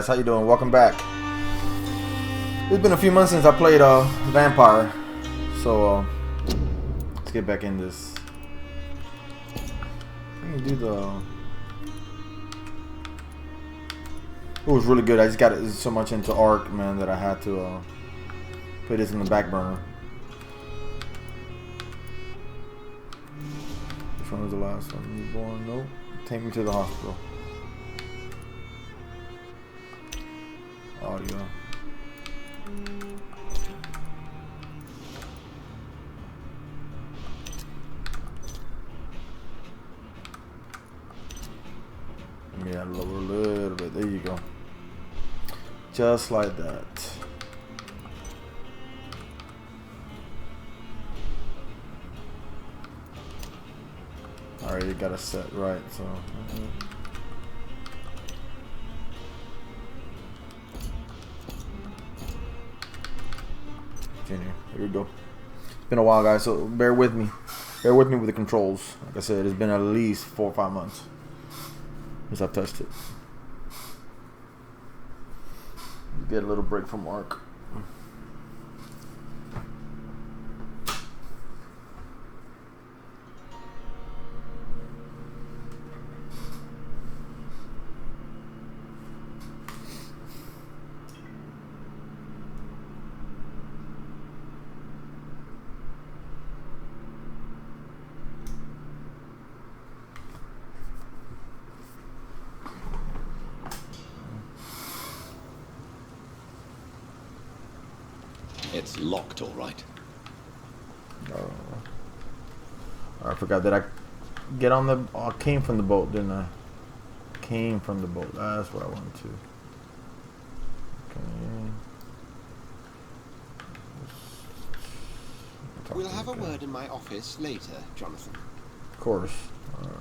How you doing? Welcome back. It's been a few months since I played Vampyr, so let's get back in this. Let me do the. It was really good. I just got so much into Ark, man, that I had to put this in the back burner. Which one was the last one? Newborn? Nope. Take me to the hospital. Audio. Let me add a little bit. There you go. Just like that. Alright, you got it set right, so. Here we go. It's been a while, guys, so bear with me. Bear with me with the controls. Like I said, it's been at least 4 or 5 months since I've touched it. Get a little break from Ark. It's locked, all right. Oh, I forgot that I get on the. Oh, I came from the boat, didn't I? Came from the boat. That's what I wanted to. Okay. We'll have a word in my office later, Jonathan. Of course. Alright.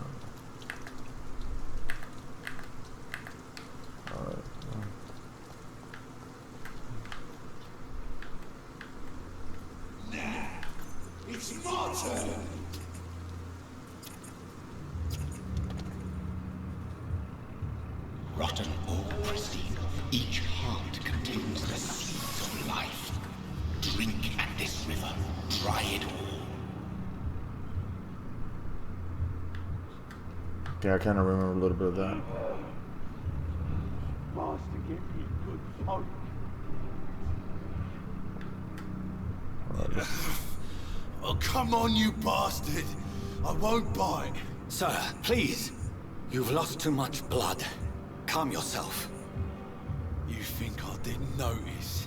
It's my turn! Rotten or pristine, each heart contains the seeds of life. Drink at this river, dry it all. Yeah, I kind of remember a little bit of that. Master, give me good hope. Oh, come on, you bastard! I won't bite. Sir, please. You've lost too much blood. Calm yourself. You think I didn't notice?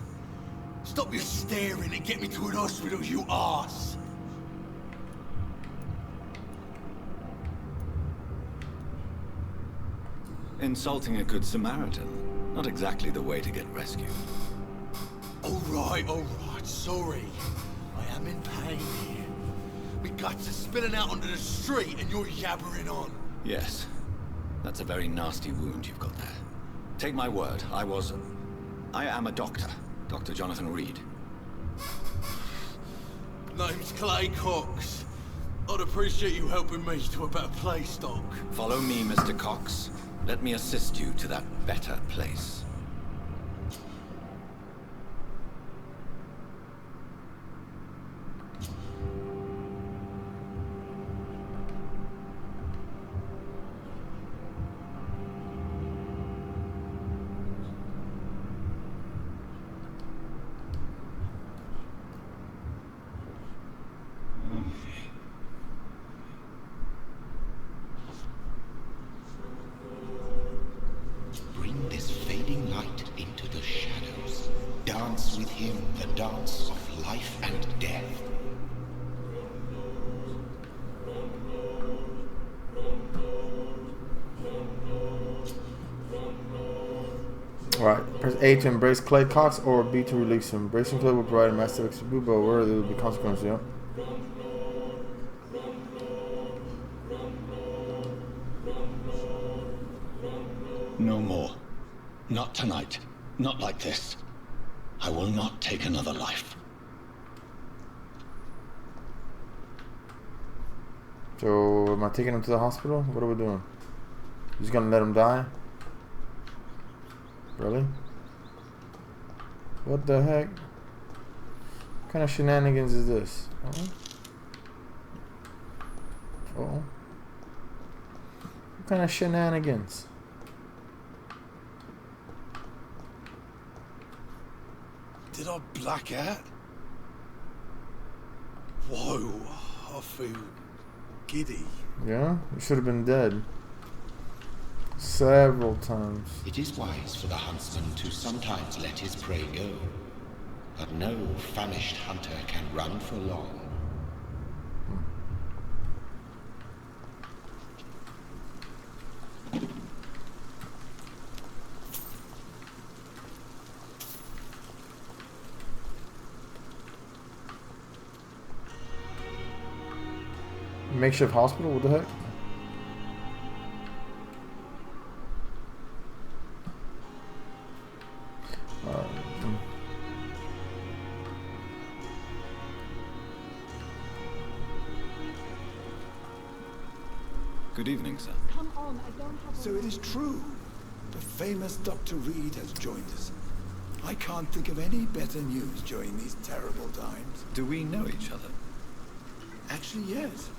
Stop your staring and get me to an hospital, you arse! Insulting a good Samaritan. Not exactly the way to get rescued. Alright, sorry. I am in pain here. My guts are spilling out onto the street and you're yabbering on. Yes. That's a very nasty wound you've got there. Take my word, I am a doctor. Dr. Jonathan Reed. Name's Clay Cox. I'd appreciate you helping me to a better place, Doc. Follow me, Mr. Cox. Let me assist you to that better place. Bring this fading light into the shadows. Dance with him the dance of life and death. Alright, press A to embrace Clay Cox or B to release him. Embracing Clay will provide a massive extra but where there will be consequences, yeah. No more. Not tonight. Not like this. I will not take another life. So, am I taking him to the hospital? What are we doing? Just gonna let him die? Really? What the heck? What kind of shenanigans is this? Oh. Oh. What kind of shenanigans? Did I black out? Whoa, I feel giddy. Yeah? You should have been dead. Several times. It is wise for the huntsman to sometimes let his prey go, but no famished hunter can run for long. Makeshift hospital? What the heck? Good evening, sir. Come on, I don't have So it is true. The famous Dr. Reed has joined us. I can't think of any better news during these terrible times. Do we know each other? Actually, yes.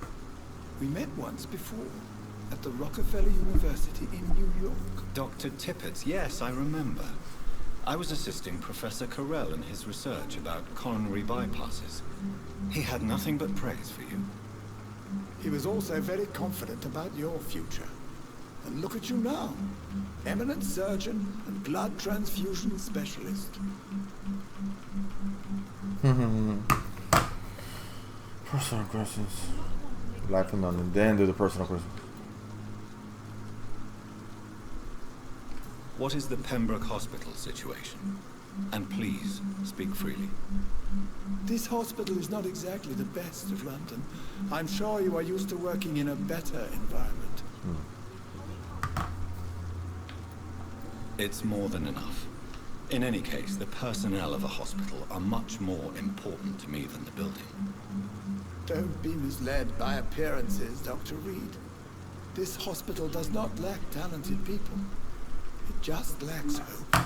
We met once before, at the Rockefeller University in New York. Dr. Tippett, yes, I remember. I was assisting Professor Carell in his research about coronary bypasses. He had nothing but praise for you. He was also very confident about your future. And look at you now. Eminent surgeon and blood transfusion specialist. Personal questions. Life in London. Then do the personal questions. What is the Pembroke Hospital situation? And please, speak freely. This hospital is not exactly the best of London. I'm sure you are used to working in a better environment. It's more than enough. In any case, the personnel of a hospital are much more important to me than the building. Don't be misled by appearances, Dr. Reed. This hospital does not lack talented people. It just lacks hope.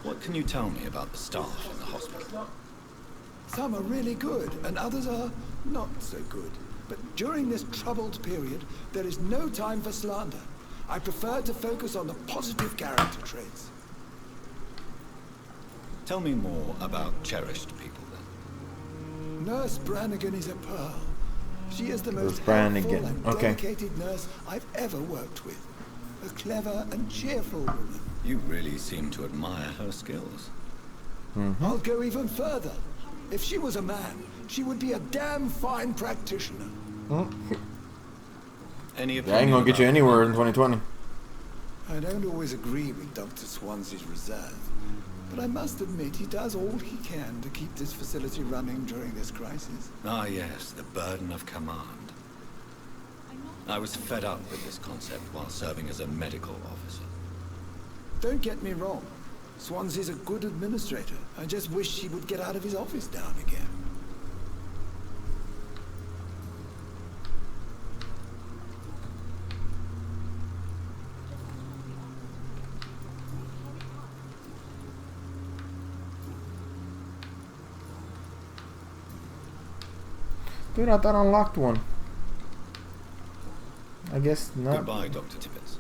What can you tell me about the staff in the hospital? Some are really good, and others are not so good. But during this troubled period, there is no time for slander. I prefer to focus on the positive character traits. Tell me more about cherished people, then. Nurse Brannigan is a pearl. She is the most Brannigan. helpful and Okay. dedicated nurse I've ever worked with. A clever and cheerful woman. You really seem to admire her skills. I'll go even further. If she was a man, she would be a damn fine practitioner. Any That ain't gonna get you about- anywhere in 2020. I don't always agree with Dr. Swansea's reserve, but I must admit he does all he can to keep this facility running during this crisis. Ah, yes, the burden of command. I was fed up with this concept while serving as a medical officer. Don't get me wrong. Swansea's a good administrator. I just wish he would get out of his office down again. Dude, I thought I unlocked one. I guess not. Goodbye, Dr. Tippett.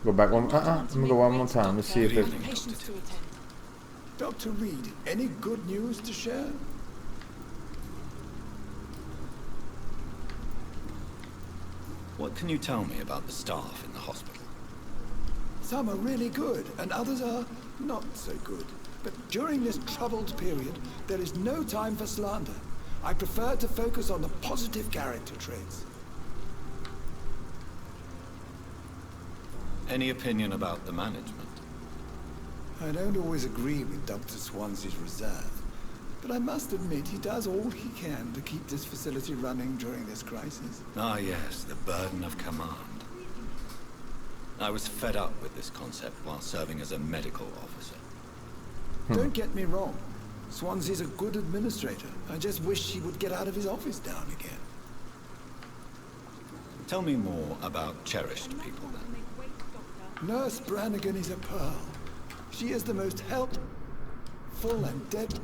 Go back one. Let me go one more time. Let's see if Good it. evening, Dr. patients to Tippett. attend. Dr. Reed, any good news to share? What can you tell me about the staff in the hospital? Some are really good, and others are not so good. But during this troubled period, there is no time for slander. I prefer to focus on the positive character traits. Any opinion about the management? I don't always agree with Dr. Swansea's reserve, but I must admit he does all he can to keep this facility running during this crisis. Ah, yes, the burden of command. I was fed up with this concept while serving as a medical officer. Don't get me wrong. Swansea's a good administrator. I just wish he would get out of his office down again. Tell me more about cherished people, then. Nurse Brannigan is a pearl. She is the most helpful and dedicated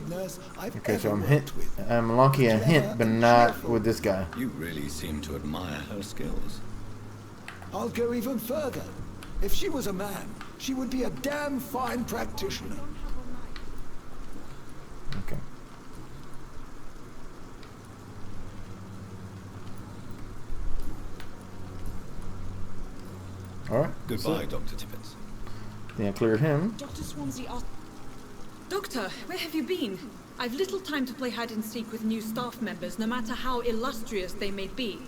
nurse I've Okay, ever so worked with. I'm lucky a hint, but not with this guy. You really seem to admire her skills. I'll go even further. If she was a man, she would be a damn fine practitioner. Okay. Alright. Goodbye, Dr. Tippett. Think I cleared him. Dr. Swansea asked... Doctor, where have you been? I've little time to play hide and seek with new staff members, no matter how illustrious they may be.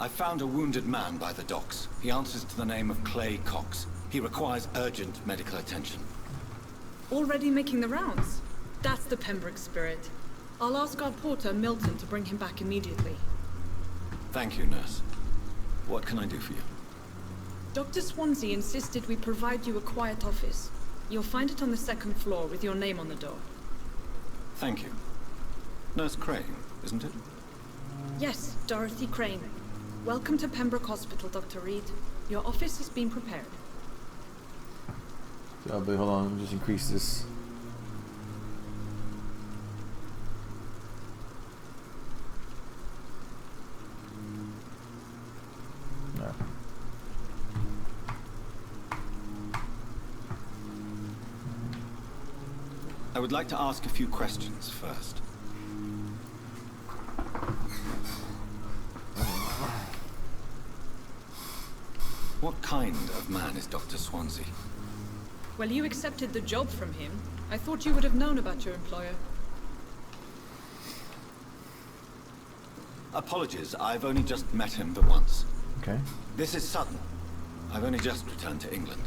I found a wounded man by the docks. He answers to the name of Clay Cox. He requires urgent medical attention. Already making the rounds? That's the Pembroke spirit. I'll ask our porter, Milton, to bring him back immediately. Thank you, nurse. What can I do for you? Dr. Swansea insisted we provide you a quiet office. You'll find it on the 2nd floor with your name on the door. Thank you. Nurse Crane, isn't it? Yes, Dorothy Crane. Welcome to Pembroke Hospital, Dr. Reed. Your office has been prepared. So, but hold on, let me just increase this. No. I would like to ask a few questions first. What kind of man is Dr. Swansea? Well, you accepted the job from him. I thought you would have known about your employer. Apologies, I've only just met him but once. Okay. This is sudden. I've only just returned to England.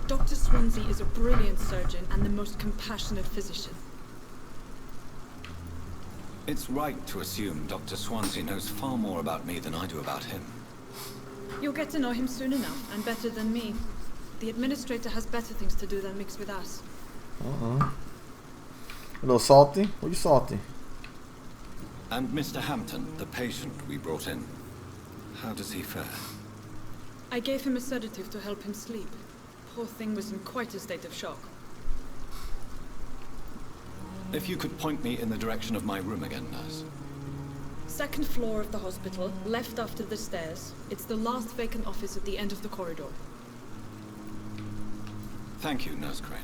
Dr. Swansea is a brilliant surgeon and the most compassionate physician. It's right to assume Dr. Swansea knows far more about me than I do about him. You'll get to know him soon enough, and better than me. The administrator has better things to do than mix with us. A little salty? What are you salty? And Mr. Hampton, the patient we brought in. How does he fare? I gave him a sedative to help him sleep. Poor thing was in quite a state of shock. If you could point me in the direction of my room again, nurse. 2nd floor of the hospital, left after the stairs. It's the last vacant office at the end of the corridor. Thank you, Nurse Crane.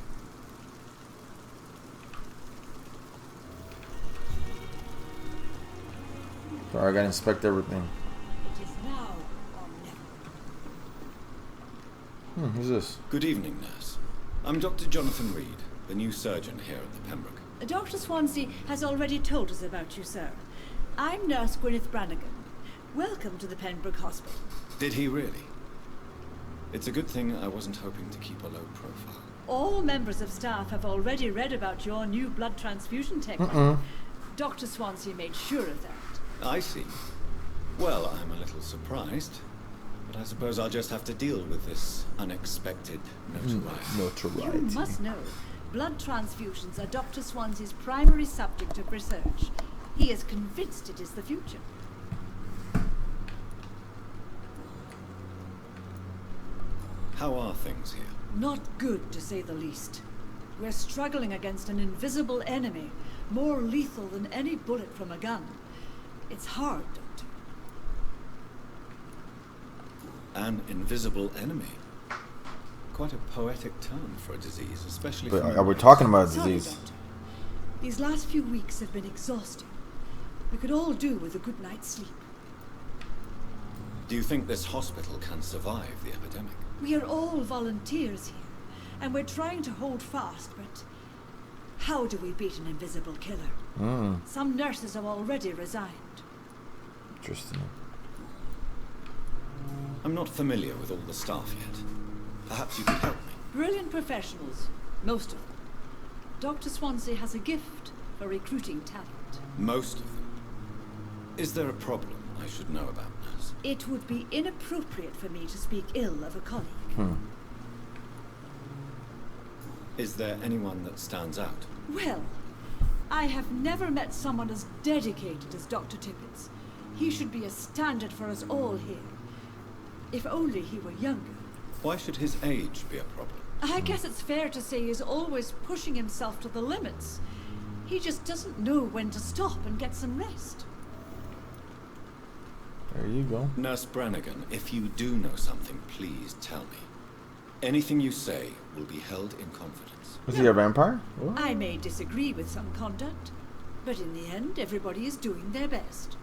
Sorry, I gotta inspect everything. It is now or never. Who's this? Good evening, nurse. I'm Dr. Jonathan Reed, the new surgeon here at the Pembroke. Dr. Swansea has already told us about you, sir. I'm Nurse Gwyneth Brannigan. Welcome to the Pembroke Hospital. Did he really? It's a good thing I wasn't hoping to keep a low profile. All members of staff have already read about your new blood transfusion technique. Dr. Swansea made sure of that. I see. Well, I'm a little surprised, but I suppose I'll just have to deal with this unexpected notoriety. Notoriety. You must know, blood transfusions are Dr. Swansea's primary subject of research. He is convinced it is the future. How are things here? Not good, to say the least. We're struggling against an invisible enemy, more lethal than any bullet from a gun. It's hard, Doctor. An invisible enemy? Quite a poetic term for a disease, especially But from are we talking about a Sorry, disease? Doctor. These last few weeks have been exhausting. We could all do with a good night's sleep. Do you think this hospital can survive the epidemic? We are all volunteers here, and we're trying to hold fast, but how do we beat an invisible killer? Some nurses have already resigned. Interesting. I'm not familiar with all the staff yet. Perhaps you could help me. Brilliant professionals, most of them. Dr. Swansea has a gift for recruiting talent. Most of them. Is there a problem I should know about, nurse? It would be inappropriate for me to speak ill of a colleague. Is there anyone that stands out? Well, I have never met someone as dedicated as Dr. Tippett's. He should be a standard for us all here. If only he were younger. Why should his age be a problem? I guess it's fair to say he's always pushing himself to the limits. He just doesn't know when to stop and get some rest. There you go. Nurse Brannigan, if you do know something, please tell me. Anything you say will be held in confidence. Was he a vampire? What? I may disagree with some conduct, but in the end, everybody is doing their best.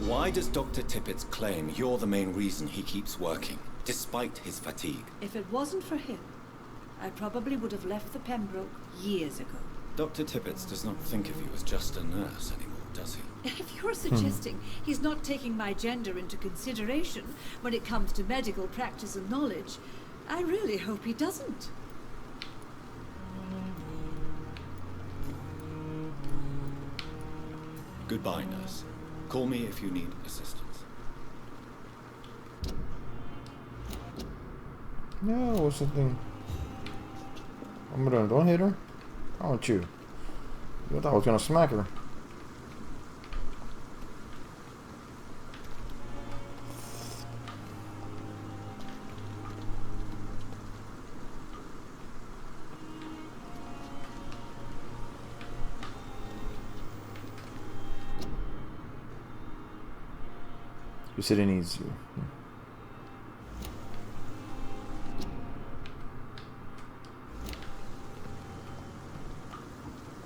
Why does Dr. Tippett's claim you're the main reason he keeps working, despite his fatigue? If it wasn't for him, I probably would have left the Pembroke years ago. Dr. Tippett does not think of you as just a nurse anymore, does he? If you're suggesting he's not taking my gender into consideration when it comes to medical practice and knowledge, I really hope he doesn't. Goodbye, nurse. Call me if you need assistance. No, what's the thing? I'm gonna don't hit her. I want you. You thought I was gonna smack her. You said it needs you.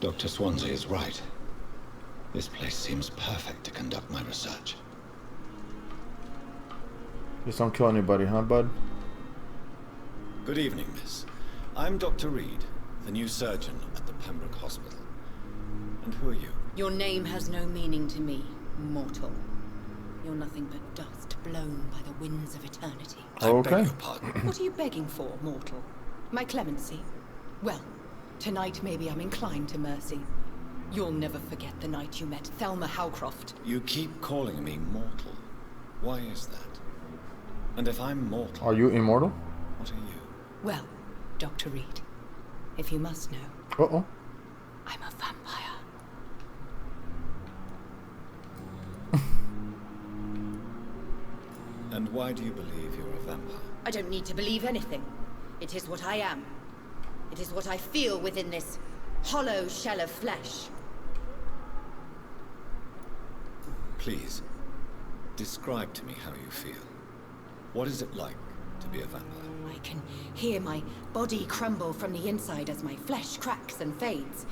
Dr. Swansea is right. This place seems perfect to conduct my research. Just don't kill anybody, huh, bud? Good evening, miss. I'm Dr. Reed, the new surgeon at the Pembroke Hospital. And who are you? Your name has no meaning to me, mortal. You're nothing but dust blown by the winds of eternity. I beg your pardon. What are you begging for, mortal? My clemency? Well, tonight maybe I'm inclined to mercy. You'll never forget the night you met Thelma Howcroft. You keep calling me mortal. Why is that? And if I'm mortal... Are you immortal? What are you? Well, Dr. Reed, if you must know, Uh-oh. I'm a vampire. And why do you believe you're a vampire? I don't need to believe anything. It is what I am. It is what I feel within this hollow shell of flesh. Please, describe to me how you feel. What is it like to be a vampire? I can hear my body crumble from the inside as my flesh cracks and fades.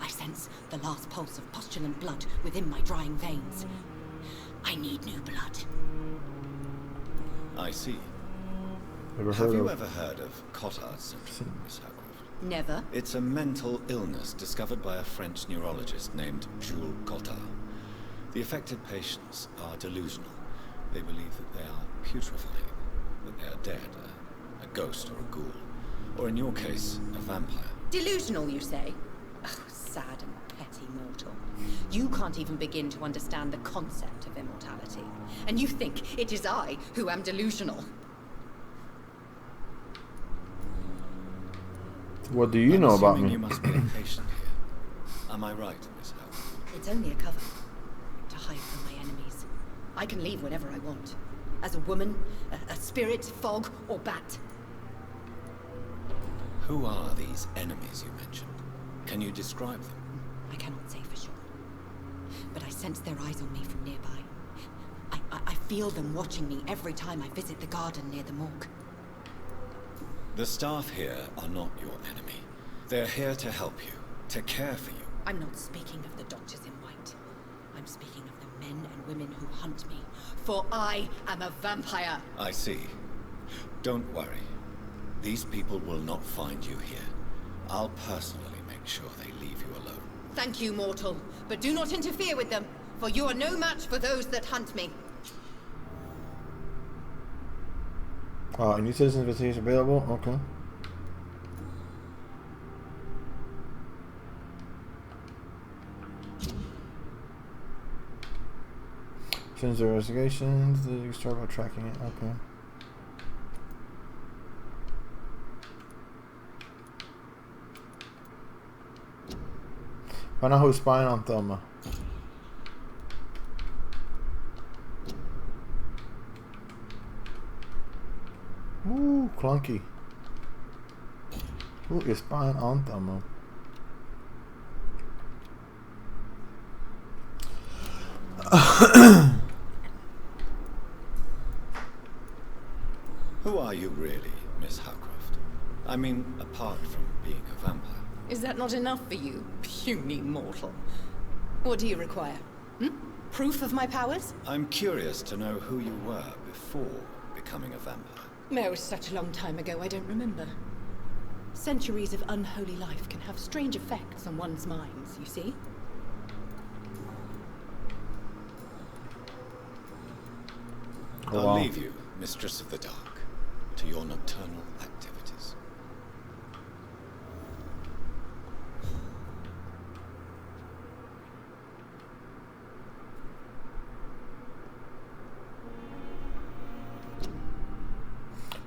I sense the last pulse of postulant blood within my drying veins. I need new blood. I see. Have you ever heard of Cotard's syndrome, Miss Howcroft? Never. It's a mental illness discovered by a French neurologist named Jules Cotard. The affected patients are delusional. They believe that they are putrefying, that they are dead, a ghost or a ghoul, or in your case, a vampire. Delusional, you say? Oh, sad and petty mortal. You can't even begin to understand the concept of immortality. And you think it is I who am delusional. What do you know about me? You must be a patient here. Am I right, Miss Howcroft? It's only a cover. To hide from my enemies. I can leave whenever I want. As a woman, a spirit, fog, or bat. Who are these enemies you mentioned? Can you describe them? I cannot say for sure. But I sense their eyes on me from nearby. I feel them watching me every time I visit the garden near the morgue. The staff here are not your enemy. They're here to help you, to care for you. I'm not speaking of the doctors in white. I'm speaking of the men and women who hunt me. For I am a vampire. I see. Don't worry. These people will not find you here. I'll personally make sure they leave you alone. Thank you, mortal. But do not interfere with them, for you are no match for those that hunt me. New citizen invitation available? Okay. Since the investigations, you start by tracking it. Okay. Find out who's spying on Thelma. Ooh, clunky. Who is spying on Thelma? Who are you really, Miss Howcroft? I mean, apart from being a vampire. Is that not enough for you, puny mortal? What do you require? Proof of my powers? I'm curious to know who you were before becoming a vampire. No, such a long time ago, I don't remember. Centuries of unholy life can have strange effects on one's minds, you see? Oh, wow. I'll leave you, Mistress of the Dark, to your nocturnal activities.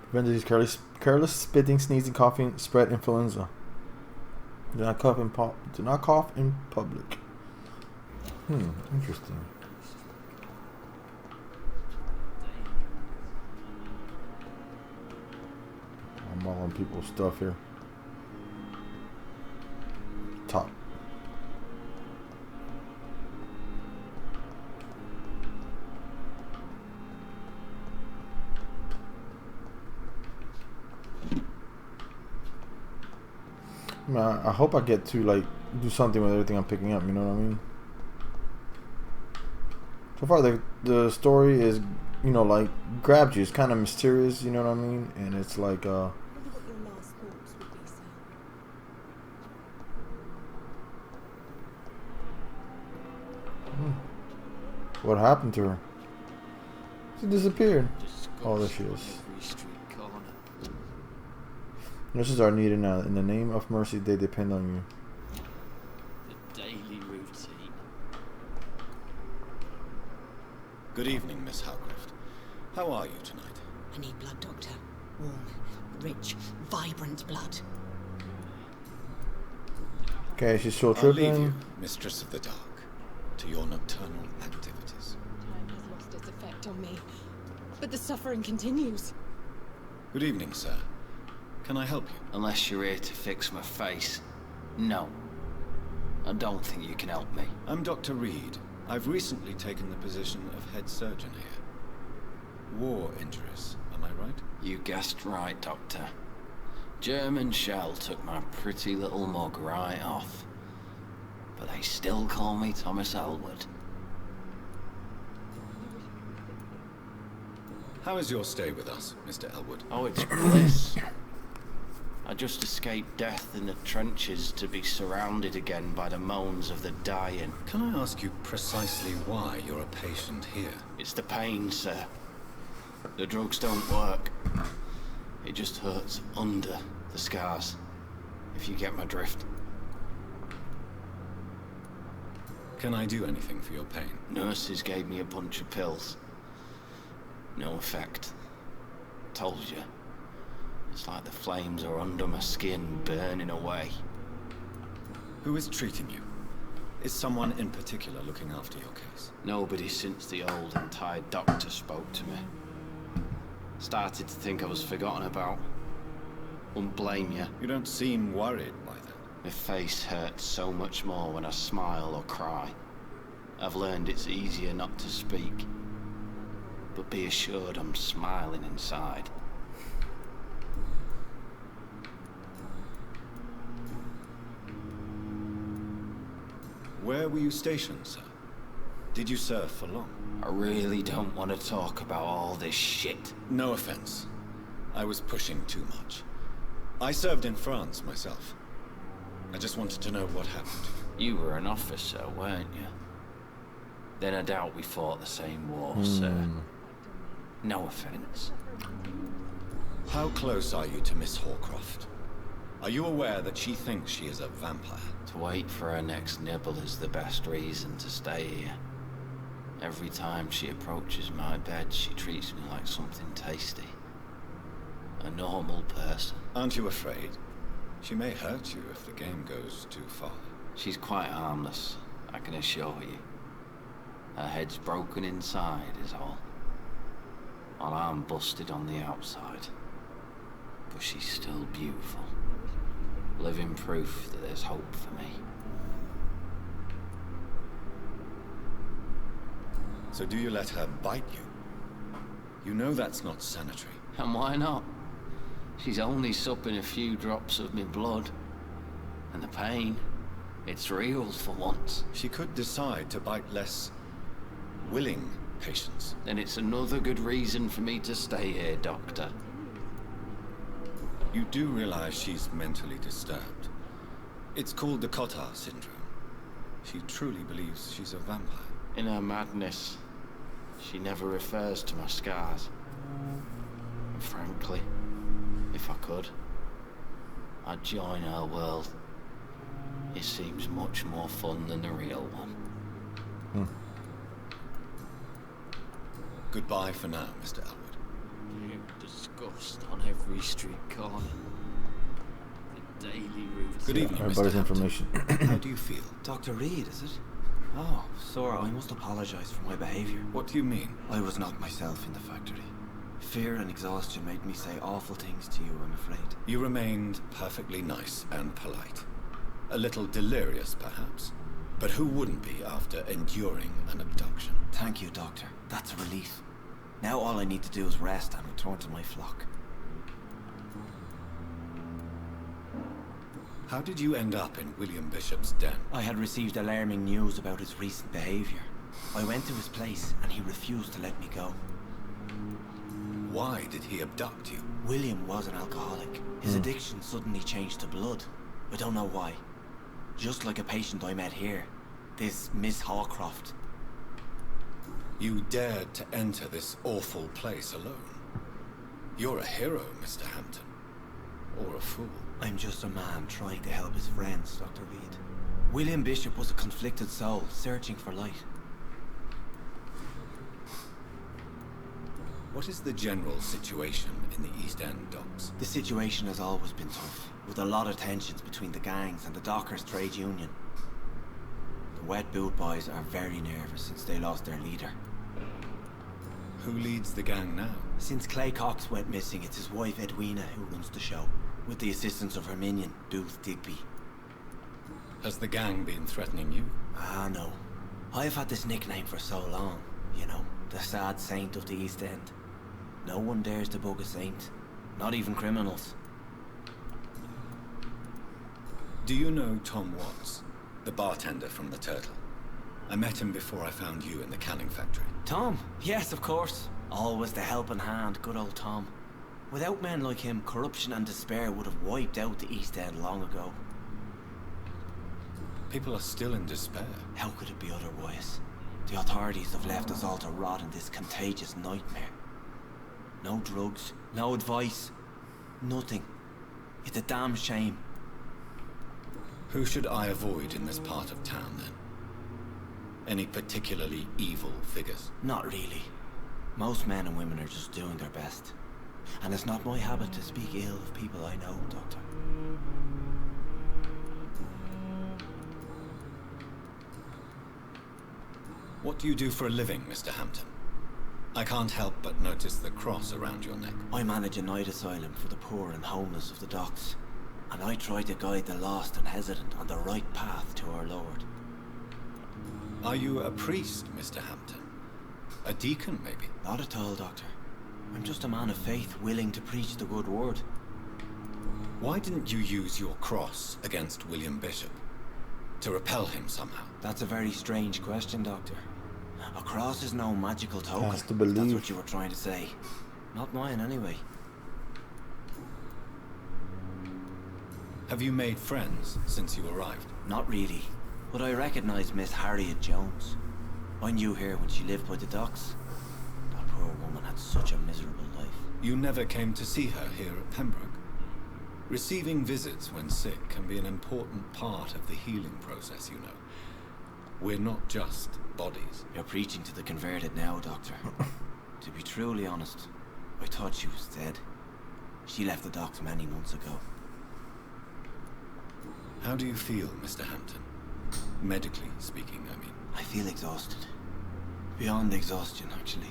Prevent disease, careless spitting, sneezing, coughing, spread influenza. Do not cough in public. Interesting. I'm all on people's stuff here. Top. I hope I get to like do something with everything I'm picking up, you know what I mean? So far the story is, you know, like grabs you. It's kind of mysterious, you know what I mean? And it's like what happened to her? She disappeared. Oh, there she is. Nurses are needed now. In the name of mercy, they depend on you. The daily routine. Good evening, Miss Howcroft. How are you tonight? I need blood, Doctor. Warm, rich, vibrant blood. Okay, she's still I'll leave tripping. you, Mistress of the Dark, to your nocturnal activities. Time has lost its effect on me, but the suffering continues. Good evening, sir. Can I help you? Unless you're here to fix my face. No. I don't think you can help me. I'm Dr. Reed. I've recently taken the position of head surgeon here. War injuries, am I right? You guessed right, Doctor. German shell took my pretty little mug right off. But they still call me Thomas Elwood. How is your stay with us, Mr. Elwood? Oh, it's bliss. I just escaped death in the trenches to be surrounded again by the moans of the dying. Can I ask you precisely why you're a patient here? It's the pain, sir. The drugs don't work. It just hurts under the scars, if you get my drift. Can I do anything for your pain? Nurses gave me a bunch of pills. No effect. Told you. It's like the flames are under my skin, burning away. Who is treating you? Is someone in particular looking after your case? Nobody since the old and tired doctor spoke to me. Started to think I was forgotten about. Wouldn't blame you. You don't seem worried by that. My face hurts so much more when I smile or cry. I've learned it's easier not to speak. But be assured I'm smiling inside. Where were you stationed, sir? Did you serve for long? I really don't want to talk about all this shit. No offense. I was pushing too much. I served in France myself. I just wanted to know what happened. You were an officer, weren't you? Then I doubt we fought the same war, sir. No offense. How close are you to Miss Hawcroft? Are you aware that she thinks she is a vampire? To wait for her next nibble is the best reason to stay here. Every time she approaches my bed, she treats me like something tasty. A normal person. Aren't you afraid? She may hurt you if the game goes too far. She's quite harmless, I can assure you. Her head's broken inside is all. While I'm busted on the outside. But she's still beautiful. Living proof that there's hope for me. So do you let her bite you? You know that's not sanitary. And why not? She's only supping a few drops of me blood. And the pain, it's real for once. She could decide to bite less willing patients. Then it's another good reason for me to stay here, Doctor. You do realize she's mentally disturbed. It's called the Cotter syndrome. She truly believes she's a vampire. In her madness, she never refers to my scars. And frankly, if I could, I'd join her world. It seems much more fun than the real one. Goodbye for now, Mr. Elwood. Disgust on every street corner. The daily routine. Good evening, Everybody's Mr. information. How do you feel? Dr. Reed, is it? Oh, Sora, I must apologize for my behavior. What do you mean? I was not myself in the factory. Fear and exhaustion made me say awful things to you, I'm afraid. You remained perfectly nice and polite. A little delirious, perhaps. But who wouldn't be after enduring an abduction? Thank you, Doctor. That's a relief. Now all I need to do is rest and return to my flock. How did you end up in William Bishop's den? I had received alarming news about his recent behavior. I went to his place and he refused to let me go. Why did he abduct you? William was an alcoholic. His addiction suddenly changed to blood. I don't know why. Just like a patient I met here. This Miss Hawcroft. You dared to enter this awful place alone. You're a hero, Mr. Hampton. Or a fool. I'm just a man trying to help his friends, Dr. Reed. William Bishop was a conflicted soul, searching for light. What is the general situation in the East End docks? The situation has always been tough, with a lot of tensions between the gangs and the dockers' trade union. The Wet Boot Boys are very nervous since they lost their leader. Who leads the gang now? Since Clay Cox went missing, it's his wife Edwina who runs the show, with the assistance of her minion, Booth Digby. Has the gang been threatening you? Ah, no. I've had this nickname for so long, you know, the sad saint of the East End. No one dares to bug a saint, not even criminals. Do you know Tom Watts, the bartender from the Turtle? I met him before I found you in the canning factory. Tom? Yes, of course. Always the helping hand, good old Tom. Without men like him, corruption and despair would have wiped out the East End long ago. People are still in despair. How could it be otherwise? The authorities have left us all to rot in this contagious nightmare. No drugs, no advice, nothing. It's a damn shame. Who should I avoid in this part of town, then? Any particularly evil figures? Not really. Most men and women are just doing their best. And it's not my habit to speak ill of people I know, Doctor. What do you do for a living, Mr. Hampton? I can't help but notice the cross around your neck. I manage a night asylum for the poor and homeless of the docks. And I try to guide the lost and hesitant on the right path to our Lord. Are you a priest, Mr. Hampton? A deacon, maybe? Not at all, Doctor. I'm just a man of faith willing to preach the good word. Why didn't you use your cross against William Bishop? To repel him somehow? That's a very strange question, Doctor. A cross is no magical token. Has to believe. That's what you were trying to say. Not mine, anyway. Have you made friends since you arrived? Not really. But I recognize Miss Harriet Jones. I knew her when she lived by the docks. That poor woman had such a miserable life. You never came to see her here at Pembroke? Receiving visits when sick can be an important part of the healing process, you know. We're not just bodies. You're preaching to the converted now, Doctor. To be truly honest, I thought she was dead. She left the docks many months ago. How do you feel, Mr. Hampton? Medically speaking, I mean. I feel exhausted. Beyond exhaustion, actually.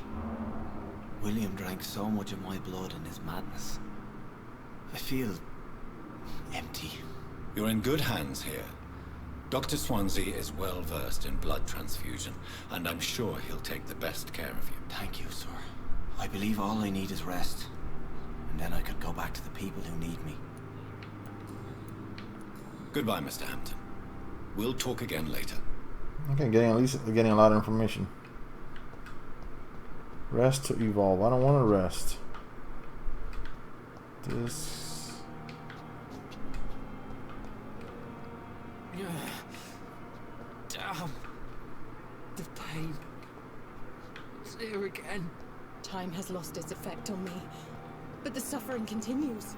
William drank so much of my blood in his madness. I feel empty. You're in good hands here. Dr. Swansea is well versed in blood transfusion, and I'm sure he'll take the best care of you. Thank you, sir. I believe all I need is rest. And then I could go back to the people who need me. Goodbye, Mr. Hampton. We'll talk again later. Okay, getting a lot of information. Rest to evolve. I don't want to rest. This. Damn. The pain. It's here again. Time has lost its effect on me, but the suffering continues.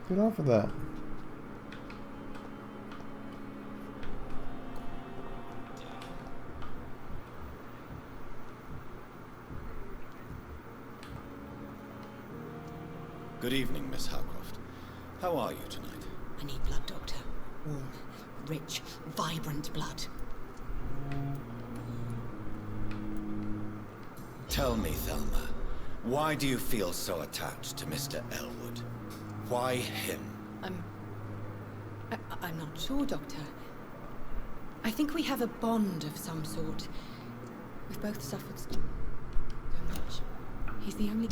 Get off of that. Good evening, Miss Howcroft. How are you tonight? I need blood, Doctor. Warm, rich, vibrant blood. Tell me, Thelma, why do you feel so attached to Mr. Elwood? Why him? I'm not sure, Doctor. I think we have a bond of some sort. We've both suffered so much. He's the only...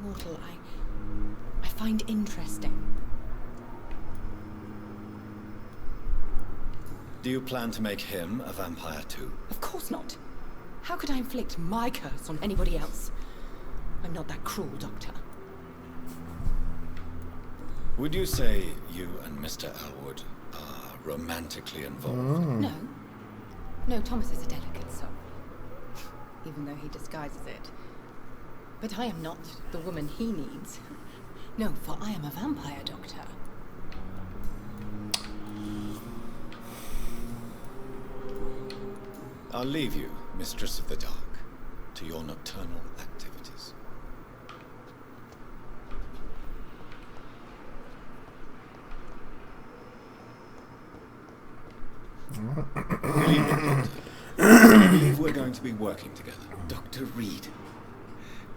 mortal I find interesting. Do you plan to make him a vampire too? Of course not. How could I inflict my curse on anybody else? I'm not that cruel, Doctor. Would you say you and Mr. Elwood are romantically involved? No. No, Thomas is a delicate soul. Even though he disguises it. But I am not the woman he needs. No, for I am a vampire, Doctor. I'll leave you, Mistress of the Dark, to your nocturnal activities. Good evening, Doctor. I believe we're going to be working together. Dr. Reed.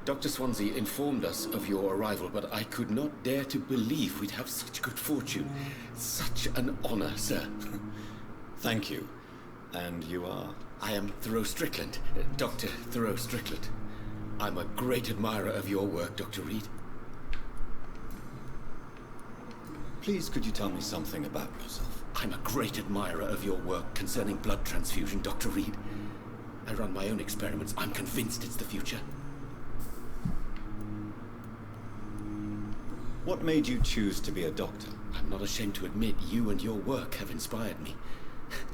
Dr. Swansea informed us of your arrival, but I could not dare to believe we'd have such good fortune. Such an honor, sir. Thank you. And you are? I am Thoreau Strickland, Dr. Thoreau Strickland. I'm a great admirer of your work, Dr. Reed. Please, could you tell me something about yourself? I'm a great admirer of your work concerning blood transfusion, Dr. Reed. I run my own experiments. I'm convinced it's the future. What made you choose to be a doctor? I'm not ashamed to admit you and your work have inspired me.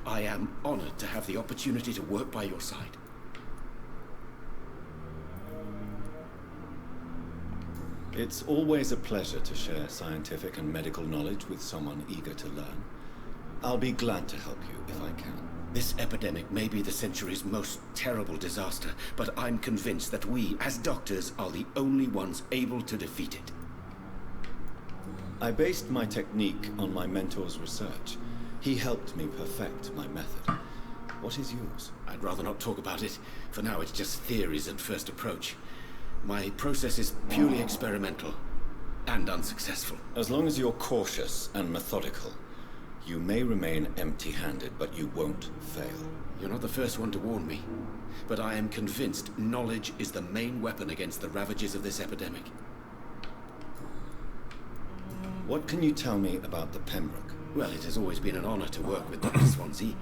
I am honored to have the opportunity to work by your side. It's always a pleasure to share scientific and medical knowledge with someone eager to learn. I'll be glad to help you if I can. This epidemic may be the century's most terrible disaster, but I'm convinced that we, as doctors, are the only ones able to defeat it. I based my technique on my mentor's research. He helped me perfect my method. What is yours? I'd rather not talk about it. For now, it's just theories and first approach. My process is purely experimental and unsuccessful. As long as you're cautious and methodical, you may remain empty-handed, but you won't fail. You're not the first one to warn me, but I am convinced knowledge is the main weapon against the ravages of this epidemic. What can you tell me about the Pembroke? Well, it has always been an honor to work with Dr. Swansea.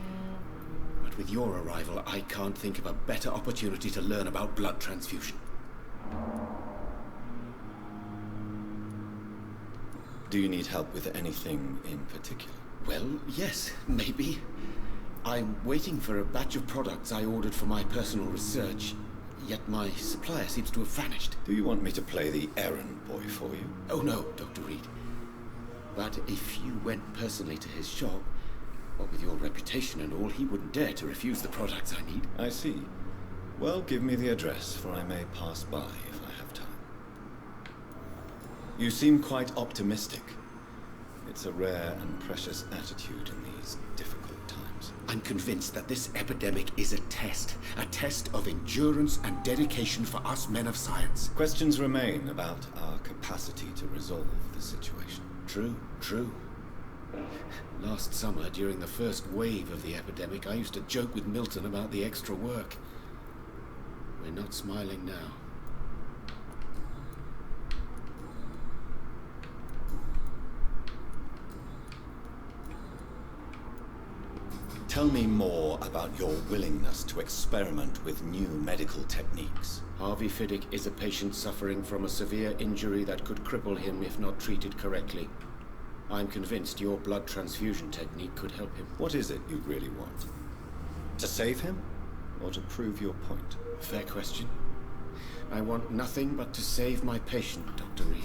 But with your arrival, I can't think of a better opportunity to learn about blood transfusion. Do you need help with anything in particular? Well, yes, maybe. I'm waiting for a batch of products I ordered for my personal research, yet my supplier seems to have vanished. Do you want me to play the errand boy for you? Oh no, Dr. Reed. But if you went personally to his shop, what with your reputation and all, he wouldn't dare to refuse the products I need. I see. Well, give me the address, for I may pass by if I have time. You seem quite optimistic. It's a rare and precious attitude in these difficult times. I'm convinced that this epidemic is a test of endurance and dedication for us men of science. Questions remain about our capacity to resolve the situation. True. Last summer, during the first wave of the epidemic, I used to joke with Milton about the extra work. We're not smiling now. Tell me more about your willingness to experiment with new medical techniques. Harvey Fiddick is a patient suffering from a severe injury that could cripple him if not treated correctly. I'm convinced your blood transfusion technique could help him. What is it you really want? To save him, or to prove your point? Fair question. I want nothing but to save my patient, Dr. Reed.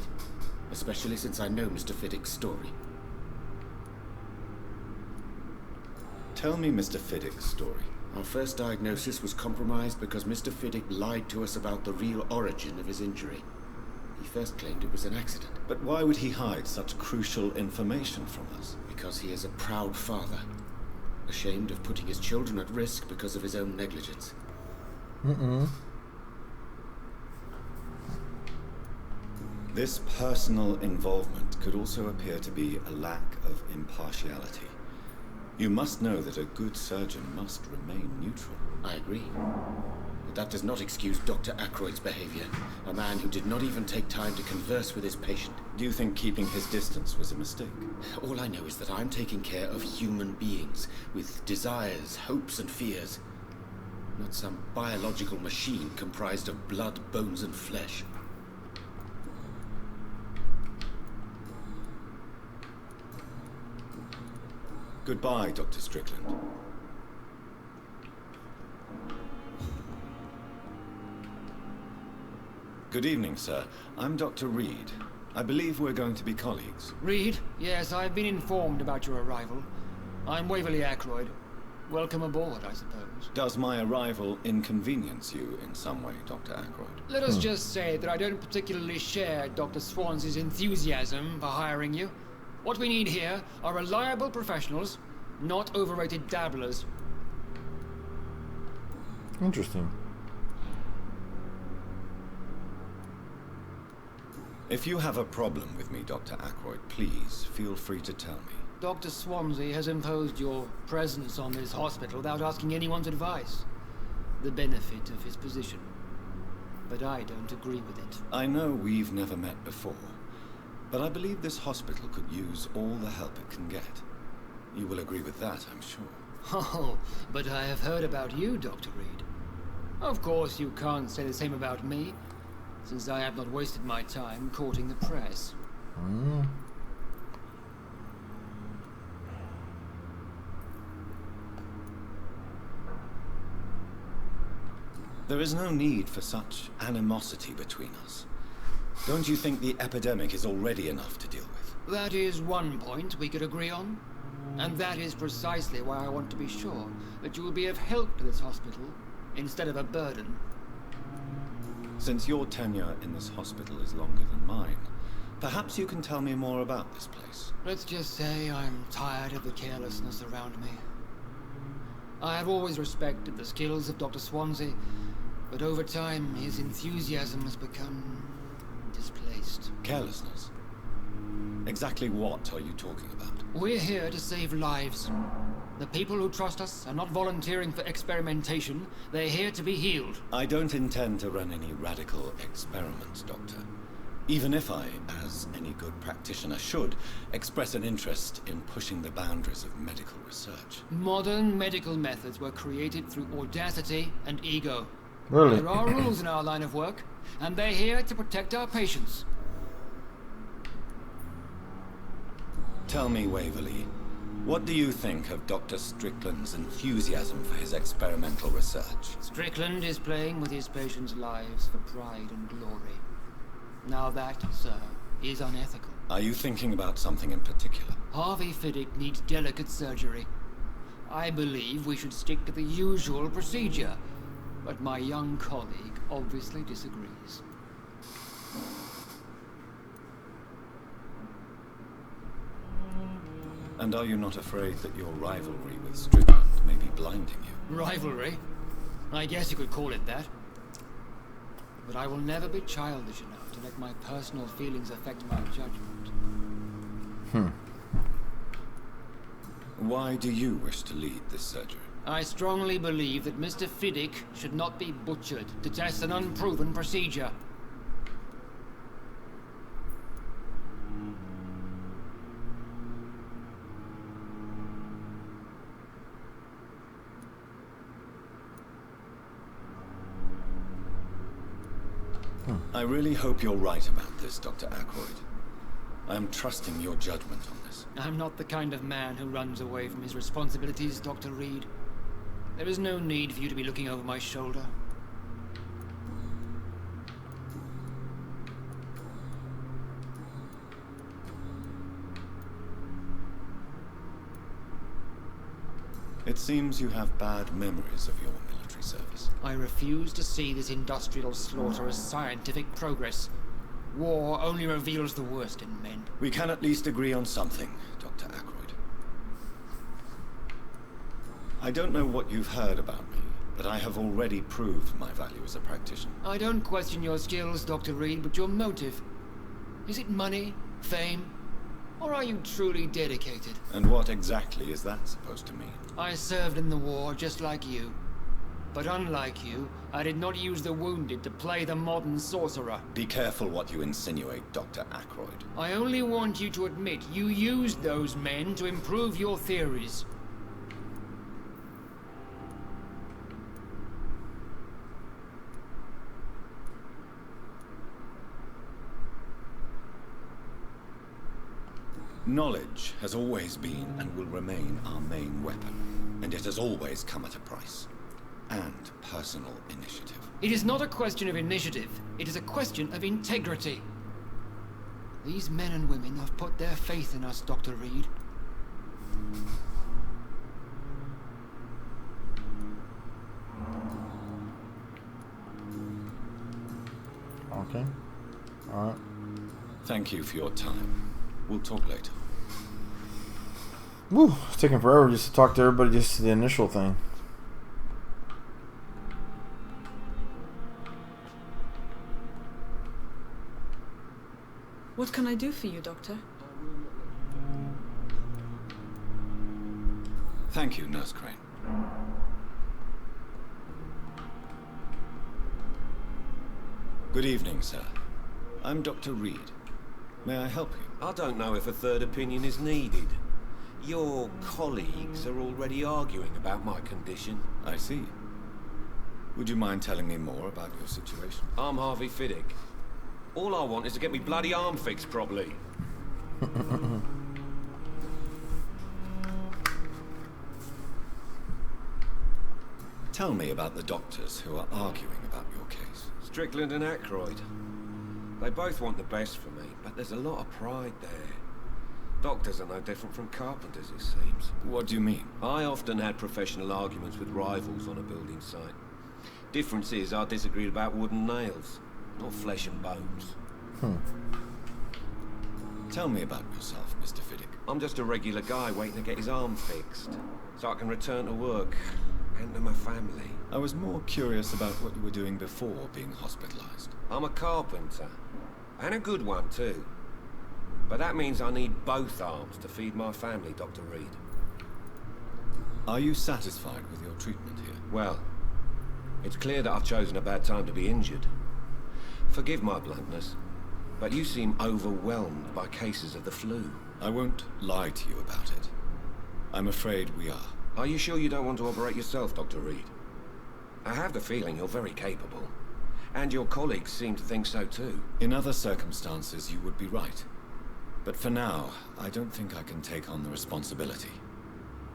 Especially since I know Mr. Fiddick's story. Tell me Mr. Fiddick's story. Our first diagnosis was compromised because Mr. Fiddick lied to us about the real origin of his injury. He first claimed it was an accident. But why would he hide such crucial information from us? Because he is a proud father, ashamed of putting his children at risk because of his own negligence. This personal involvement could also appear to be a lack of impartiality. You must know that a good surgeon must remain neutral. I agree. But that does not excuse Dr. Ackroyd's behavior. A man who did not even take time to converse with his patient. Do you think keeping his distance was a mistake? All I know is that I'm taking care of human beings with desires, hopes, and fears. Not some biological machine comprised of blood, bones, and flesh. Goodbye, Dr. Strickland. Good evening, sir. I'm Dr. Reed. I believe we're going to be colleagues. Reed? Yes, I've been informed about your arrival. I'm Waverly Ackroyd. Welcome aboard, I suppose. Does my arrival inconvenience you in some way, Dr. Ackroyd? Let us just say that I don't particularly share Dr. Swansea's enthusiasm for hiring you. What we need here are reliable professionals, not overrated dabblers. Interesting. If you have a problem with me, Dr. Ackroyd, please feel free to tell me. Dr. Swansea has imposed your presence on this hospital without asking anyone's advice. The benefit of his position. But I don't agree with it. I know we've never met before, but I believe this hospital could use all the help it can get. You will agree with that, I'm sure. Oh, but I have heard about you, Dr. Reed. Of course, you can't say the same about me, since I have not wasted my time courting the press. There is no need for such animosity between us. Don't you think the epidemic is already enough to deal with? That is one point we could agree on. And that is precisely why I want to be sure that you will be of help to this hospital, instead of a burden. Since your tenure in this hospital is longer than mine, perhaps you can tell me more about this place. Let's just say I'm tired of the carelessness around me. I have always respected the skills of Dr. Swansea, but over time his enthusiasm has become displaced. Carelessness? Exactly what are you talking about? We're here to save lives. The people who trust us are not volunteering for experimentation. They're here to be healed. I don't intend to run any radical experiments, Doctor. Even if I, as any good practitioner should, express an interest in pushing the boundaries of medical research. Modern medical methods were created through audacity and ego. Really? There are rules in our line of work, and they're here to protect our patients. Tell me, Waverly, What do you think of Dr. Strickland's enthusiasm for his experimental research? Strickland is playing with his patients' lives for pride and glory. Now that, sir, is unethical. Are you thinking about something in particular? Harvey Fiddick needs delicate surgery. I believe we should stick to the usual procedure, but my young colleague obviously disagrees. And are you not afraid that your rivalry with Strickland may be blinding you? Rivalry? I guess you could call it that. But I will never be childish enough to let my personal feelings affect my judgment. Why do you wish to lead this surgery? I strongly believe that Mr. Fiddick should not be butchered to test an unproven procedure. I really hope you're right about this, Dr. Ackroyd. I am trusting your judgment on this. I'm not the kind of man who runs away from his responsibilities, Dr. Reed. There is no need for you to be looking over my shoulder. It seems you have bad memories of your military service. I refuse to see this industrial slaughter as scientific progress. War only reveals the worst in men. We can at least agree on something, Dr. Ackroyd. I don't know what you've heard about me, but I have already proved my value as a practitioner. I don't question your skills, Dr. Reed, but your motive. Is it money, fame, or are you truly dedicated? And what exactly is that supposed to mean? I served in the war just like you. But unlike you, I did not use the wounded to play the modern sorcerer. Be careful what you insinuate, Dr. Ackroyd. I only want you to admit you used those men to improve your theories. Knowledge has always been and will remain our main weapon, and it has always come at a price. And personal initiative. It is not a question of initiative, it is a question of integrity. These men and women have put their faith in us, Dr. Reed. Okay. Alright. Thank you for your time. We'll talk later. Woo, it's taking forever just to talk to everybody, just the initial thing. What can I do for you, Doctor? Thank you, Nurse Crane. Good evening, sir. I'm Dr. Reed. May I help you? I don't know if a third opinion is needed. Your colleagues are already arguing about my condition. I see. Would you mind telling me more about your situation? I'm Harvey Fiddick. All I want is to get me bloody arm fixed properly. Tell me about the doctors who are arguing about your case. Strickland and Ackroyd. They both want the best for me, but there's a lot of pride there. Doctors are no different from carpenters, it seems. What do you mean? I often had professional arguments with rivals on a building site. Difference is, I disagreed about wooden nails, not flesh and bones. Tell me about yourself, Mr. Fiddick. I'm just a regular guy waiting to get his arm fixed, so I can return to work and to my family. I was more curious about what you were doing before being hospitalized. I'm a carpenter, and a good one too. But that means I need both arms to feed my family, Dr. Reed. Are you satisfied with your treatment here? Well, it's clear that I've chosen a bad time to be injured. Forgive my bluntness, but you seem overwhelmed by cases of the flu. I won't lie to you about it. I'm afraid we are. Are you sure you don't want to operate yourself, Dr. Reed? I have the feeling you're very capable. And your colleagues seem to think so too. In other circumstances, you would be right. But for now, I don't think I can take on the responsibility.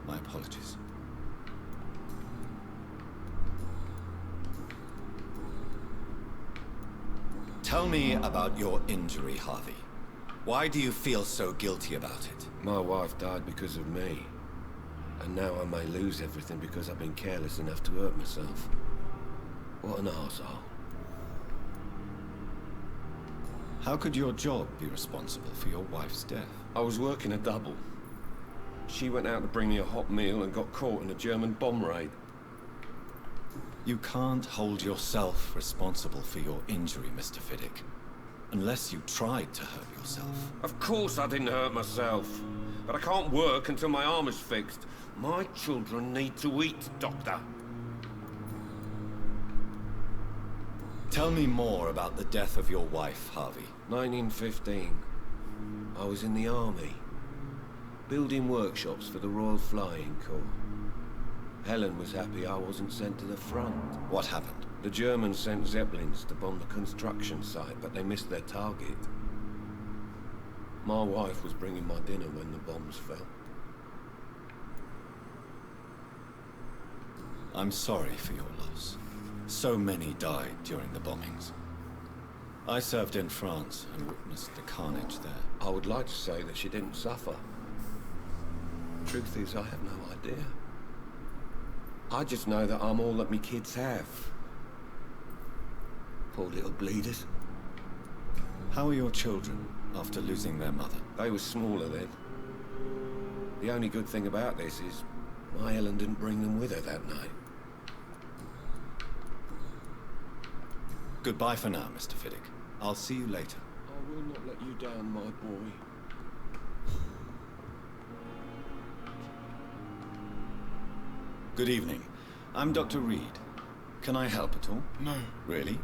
My apologies. Tell me about your injury, Harvey. Why do you feel so guilty about it? My wife died because of me. And now I may lose everything because I've been careless enough to hurt myself. What an arsehole. How could your job be responsible for your wife's death? I was working a double. She went out to bring me a hot meal and got caught in a German bomb raid. You can't hold yourself responsible for your injury, Mr. Fiddick. Unless you tried to hurt yourself. Of course I didn't hurt myself. But I can't work until my arm is fixed. My children need to eat, Doctor. Tell me more about the death of your wife, Harvey. 1915. I was in the army. Building workshops for the Royal Flying Corps. Helen was happy I wasn't sent to the front. What happened? The Germans sent Zeppelins to bomb the construction site, but they missed their target. My wife was bringing my dinner when the bombs fell. I'm sorry for your loss. So many died during the bombings. I served in France and witnessed the carnage there. I would like to say that she didn't suffer. Truth is, I have no idea. I just know that I'm all that me kids have. Poor little bleeders. How are your children after losing their mother? They were smaller then. The only good thing about this is my Helen didn't bring them with her that night. Goodbye for now, Mr. Fiddick. I'll see you later. I will not let you down, my boy. Good evening. I'm Dr. Reed. Can I help at all? No. Really?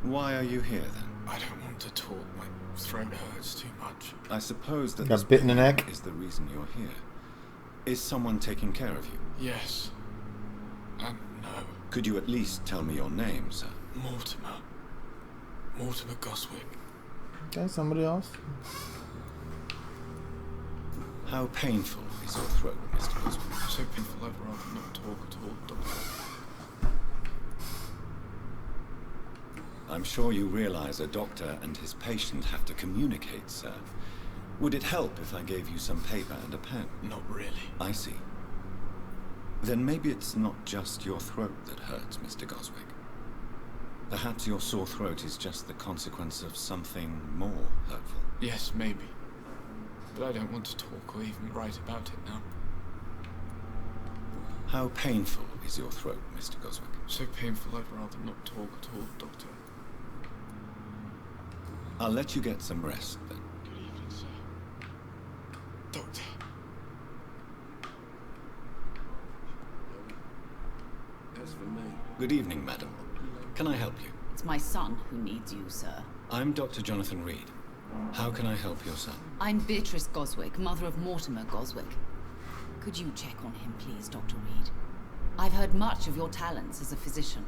Why are you here then? I don't want to talk. My throat hurts too much. I suppose that Got bit in the neck is the reason you're here. Is someone taking care of you? Yes. And no. Could you at least tell me your name, sir? Mortimer. Mortimer Goswick. Okay, somebody else. How painful is your throat, Mr. Goswick? So painful I'd rather not talk at all, Doctor. I'm sure you realize a doctor and his patient have to communicate, sir. Would it help if I gave you some paper and a pen? Not really. I see. Then maybe it's not just your throat that hurts, Mr. Goswick. Perhaps your sore throat is just the consequence of something more hurtful. Yes, maybe. But I don't want to talk or even write about it now. How painful is your throat, Mr. Goswick? So painful I'd rather not talk at all, Doctor. I'll let you get some rest, then. Good evening, sir. Doctor. That's for me. Good evening, madam. Can I help you? It's my son who needs you, sir. I'm Dr. Jonathan Reed. How can I help your son? I'm Beatrice Goswick, mother of Mortimer Goswick. Could you check on him, please, Dr. Reed? I've heard much of your talents as a physician.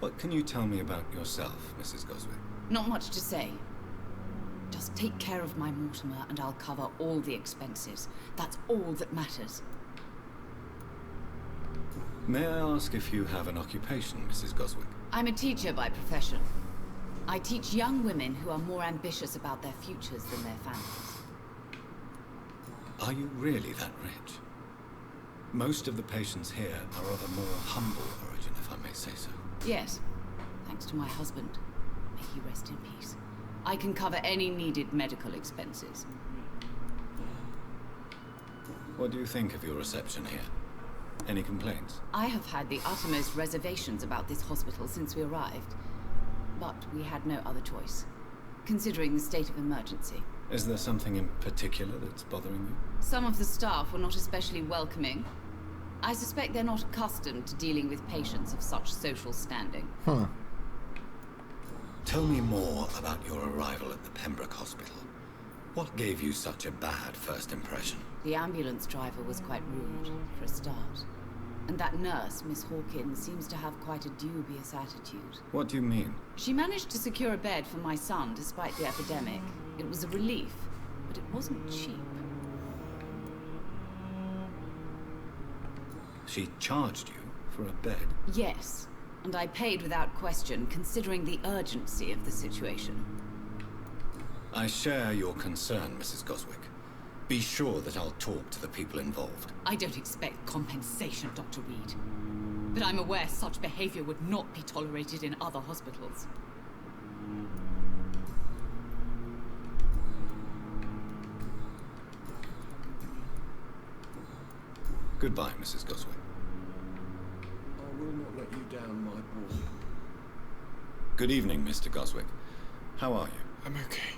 What can you tell me about yourself, Mrs. Goswick? Not much to say. Just take care of my Mortimer and I'll cover all the expenses. That's all that matters. May I ask if you have an occupation, Mrs. Goswick? I'm a teacher by profession. I teach young women who are more ambitious about their futures than their families. Are you really that rich? Most of the patients here are of a more humble origin, if I may say so. Yes, thanks to my husband. May he rest in peace. I can cover any needed medical expenses. What do you think of your reception here? Any complaints? I have had the uttermost reservations about this hospital since we arrived. But we had no other choice, considering the state of emergency. Is there something in particular that's bothering you? Some of the staff were not especially welcoming. I suspect they're not accustomed to dealing with patients of such social standing. Tell me more about your arrival at the Pembroke Hospital. What gave you such a bad first impression? The ambulance driver was quite rude, for a start. And that nurse, Miss Hawkins, seems to have quite a dubious attitude. What do you mean? She managed to secure a bed for my son despite the epidemic. It was a relief, but it wasn't cheap. She charged you for a bed? Yes, and I paid without question, considering the urgency of the situation. I share your concern, Mrs. Goswick. Be sure that I'll talk to the people involved. I don't expect compensation, Dr. Reed. But I'm aware such behavior would not be tolerated in other hospitals. Goodbye, Mrs. Goswick. I will not let you down, my boy. Good evening, Mr. Goswick. How are you? I'm okay.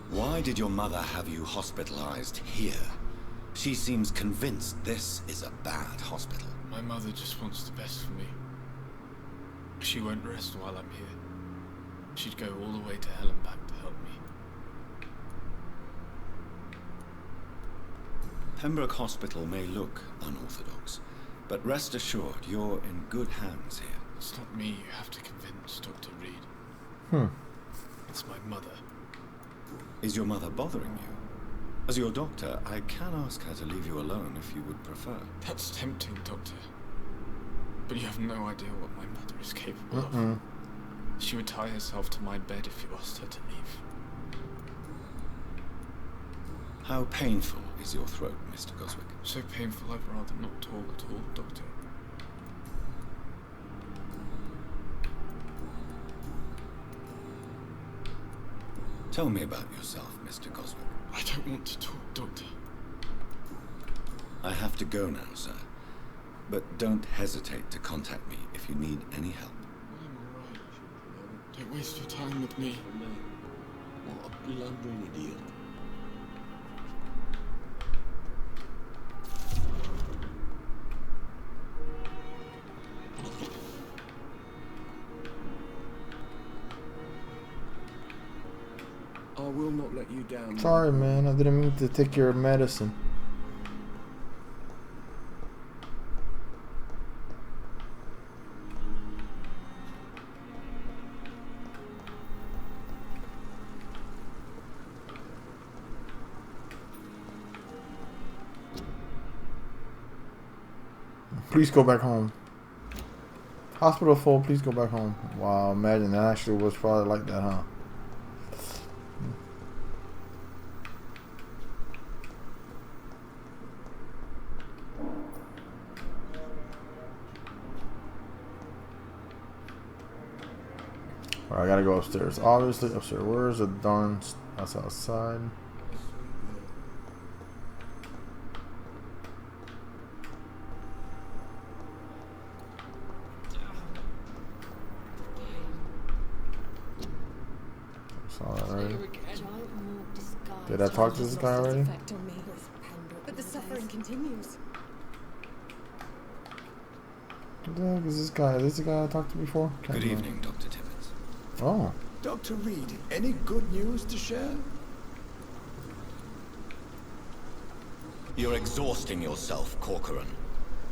Why did your mother have you hospitalized here? She seems convinced this is a bad hospital. My mother just wants the best for me. She won't rest while I'm here. She'd go all the way to hell and back to help me. Pembroke Hospital may look unorthodox, but rest assured you're in good hands here. It's not me you have to convince, Dr. Reed. It's my mother. Is your mother bothering you? As your doctor, I can ask her to leave you alone if you would prefer. That's tempting, Doctor. But you have no idea what my mother is capable of. She would tie herself to my bed if you asked her to leave. How painful is your throat, Mr. Goswick? So painful I'd rather not talk at all, Doctor. Tell me about yourself, Mr. Goswick. I don't want to talk, Doctor. I have to go now, sir. But don't hesitate to contact me if you need any help. I'm alright. Don't waste your time with me. What a blundering idiot. I will not let you down. Sorry, man. I didn't mean to take your medicine. Please go back home. Hospital full, please go back home. Wow, imagine that actually was probably like that, huh? Alright, I gotta go upstairs. Obviously, upstairs. Where's the darn... That's outside. Alright. Did I talk to this guy already? But the suffering continues. What the heck is this guy? Is this the guy I talked to before? Good evening, Dr. Tibbets. Oh. Dr. Reed, any good news to share? You're exhausting yourself, Corcoran.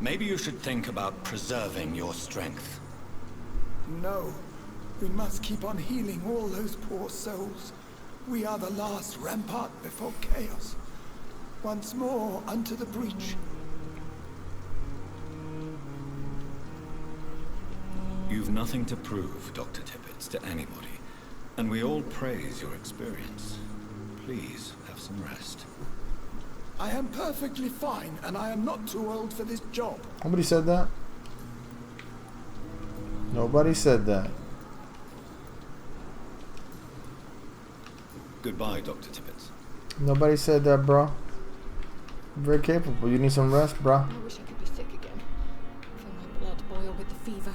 Maybe you should think about preserving your strength. No. We must keep on healing all those poor souls. We are the last rampart before chaos. Once more unto the breach. You've nothing to prove, Dr. Tibbets, to anybody. And we all praise your experience. Please have some rest. I am perfectly fine, and I am not too old for this job. Nobody said that. Nobody said that. Goodbye, Dr. Tibbets. Nobody said that, bro. Very capable. You need some rest, bro. I wish I could be sick again. Feel my blood boil with the fever.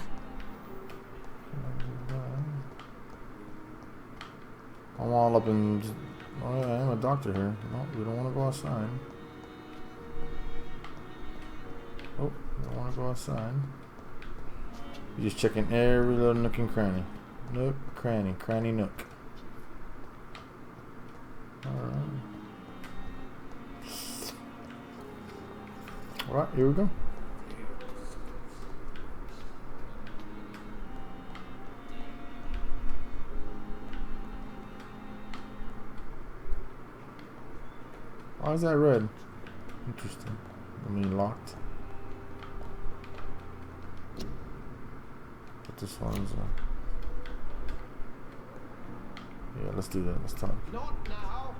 I'm all up in... Oh yeah, I am a doctor here. No, we don't want to go outside. Oh, we don't want to go outside. You're just checking every little nook and cranny. Nook, cranny, cranny, nook. Alright. Alright, here we go. Why is that red? Interesting. I mean, locked. But this one's. Yeah, let's do that. Let's talk. Not now.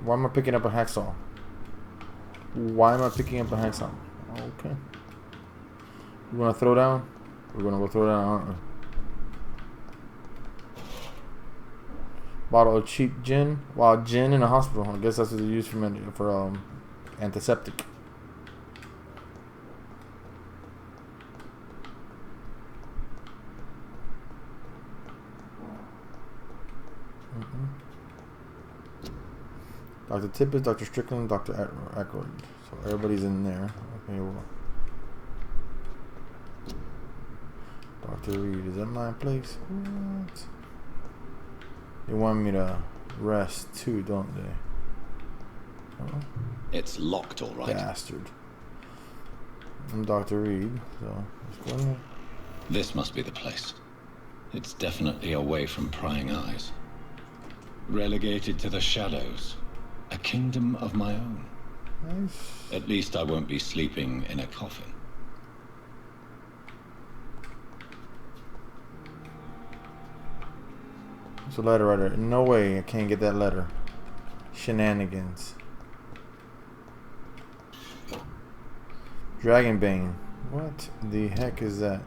Why am I picking up a hacksaw? Why am I picking up a hacksaw? Okay. You wanna throw down? We're gonna go throw down, aren't we? Bottle of cheap gin. Wow, gin in a hospital. I guess that's what they use for antiseptic. Dr. Tippett, Dr. Strickland, Dr. Ackroyd. So everybody's in there. Okay, well. Dr. Reed, is that my place? What? They want me to rest too, don't they? Oh. It's locked, all right. Bastard. I'm Dr. Reed, so let's go in there. This must be the place. It's definitely away from prying eyes. Relegated to the shadows. A kingdom of my own. Nice. At least I won't be sleeping in a coffin. It's a letter right there. No way I can't get that letter. Shenanigans. Dragonbane. What the heck is that?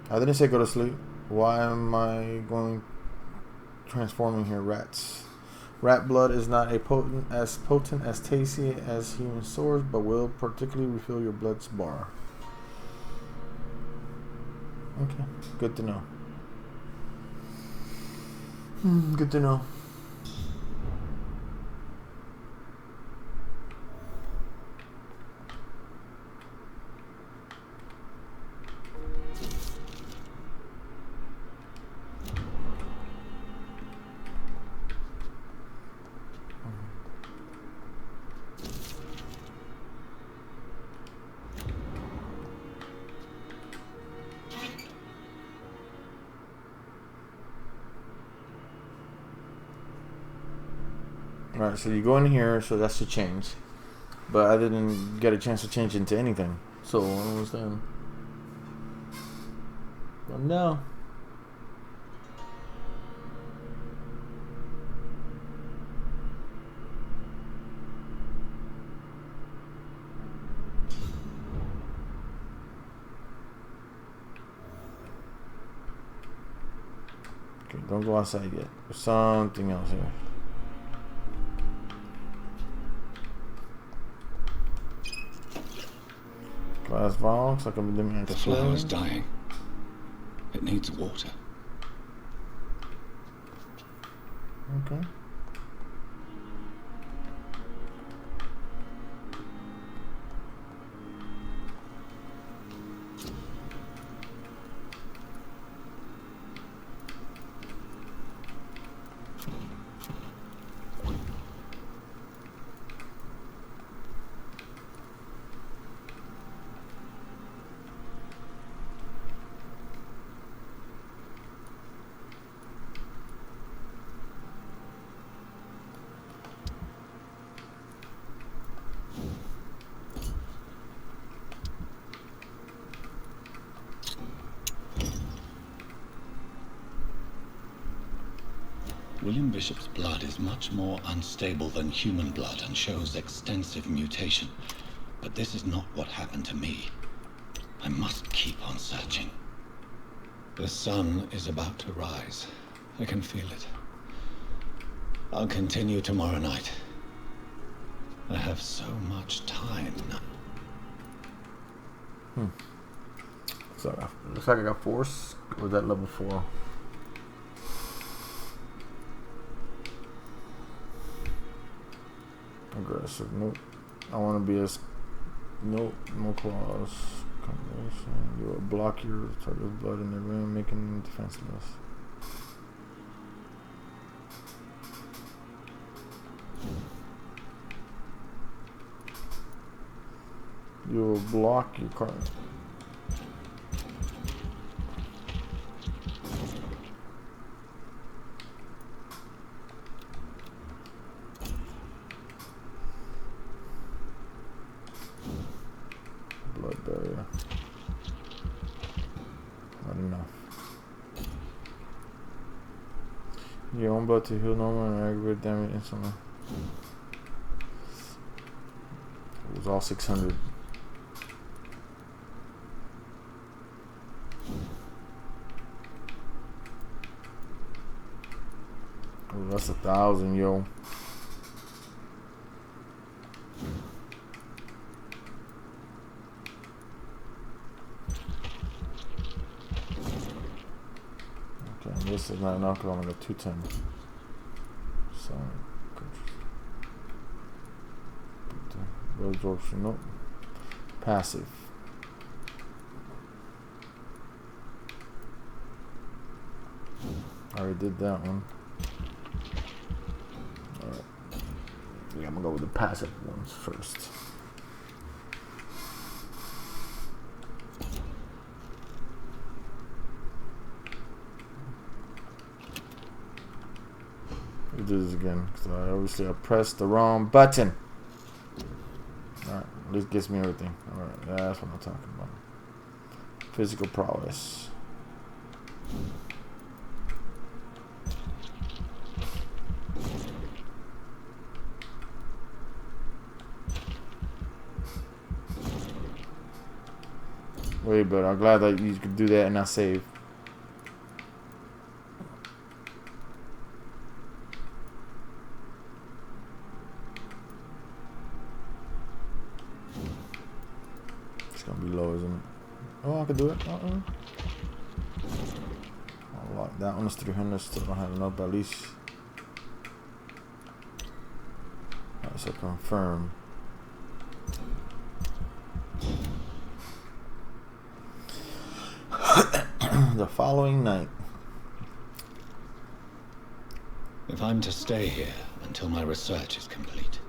I didn't say go to sleep. Why am I transforming here? Rats. Rat blood is not as potent as tasty as human swords, but will particularly refill your blood's bar. Okay, good to know. Good to know. Alright, so you go in here, so that's the change. But I didn't get a chance to change into anything. So I don't understand. Well, no. Okay, don't go outside yet. There's something else here. Glass vial, looks like I'm living at The flower's dying. It needs water. Okay. William Bishop's blood is much more unstable than human blood and shows extensive mutation. But this is not what happened to me. I must keep on searching. The sun is about to rise. I can feel it. I'll continue tomorrow night. I have so much time now. So looks like I got force. Was that level 4? Aggressive. Nope. I want to be as. Nope. No claws. Combination. You will block your target's blood in the room, making them defenseless. You will block your card. Blood barrier. Not enough. Your own blood to heal normal and aggravate damage instantly. It was all 600. Oh, that's 1,000, yo. Okay, this is not enough because I'm gonna go 210. So, absorption, nope. Passive. I already did that one. Alright. Yeah, I'm gonna go with the passive ones first. We'll do this again because I pressed the wrong button. Alright, this gets me everything. Alright, that's what I'm talking about. Physical prowess. Wait, but I'm glad that you could do that and not save. It's gonna be low, isn't it? Oh, I could do it. I'll lock that one. Is 300. Still don't have enough, but at least. Alright, so confirm. The following night. If I'm to stay here until my research is complete,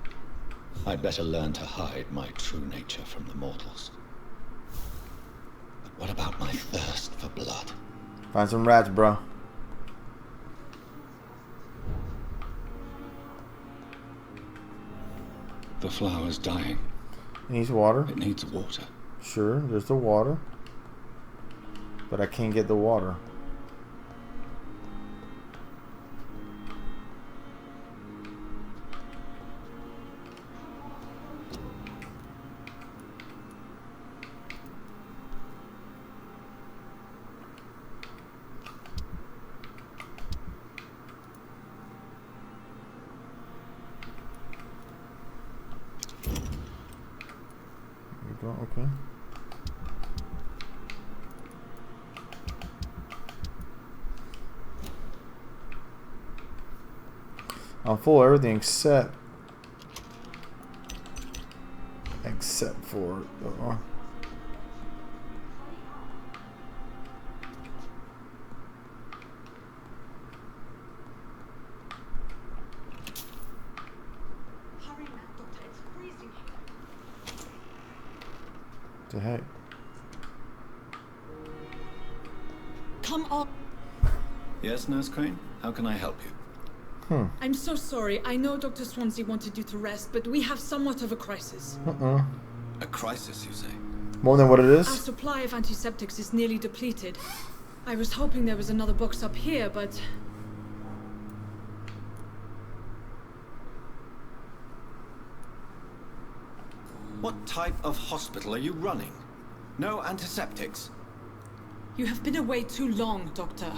I'd better learn to hide my true nature from the mortals. But what about my thirst for blood? Find some rats, bro. The flower's dying. It needs water. It needs water. Sure, there's the water. But I can't get the water. There we go, okay. I'm full of everything except for the heck. Come on. Yes, Nurse Crane? How can I help you? I'm so sorry. I know Dr. Swansea wanted you to rest, but we have somewhat of a crisis. A crisis, you say? More than what it is? Our supply of antiseptics is nearly depleted. I was hoping there was another box up here, but... What type of hospital are you running? No antiseptics? You have been away too long, Doctor.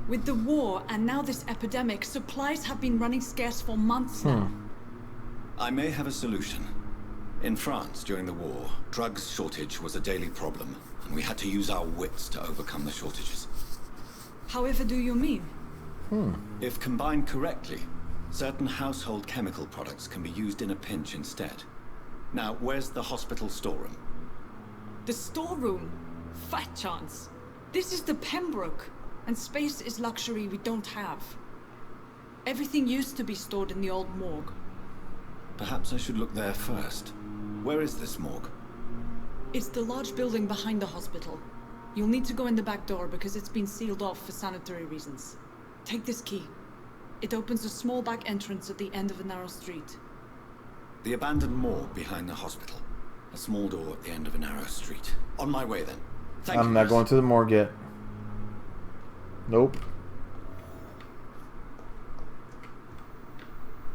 With the war and now this epidemic, supplies have been running scarce for months now. I may have a solution. In France, during the war, drugs shortage was a daily problem, and we had to use our wits to overcome the shortages. However do you mean? If combined correctly, certain household chemical products can be used in a pinch instead. Now, where's the hospital storeroom? The storeroom? Fat chance. This is the Pembroke, and space is luxury we don't have. Everything used to be stored in the old morgue. Perhaps I should look there first. Where is this morgue? It's the large building behind the hospital. You'll need to go in the back door because it's been sealed off for sanitary reasons. Take this key. It opens a small back entrance at the end of a narrow street. The abandoned morgue behind the hospital. A small door at the end of a narrow street. On my way then. Thank you. I'm not going to the morgue yet. Nope.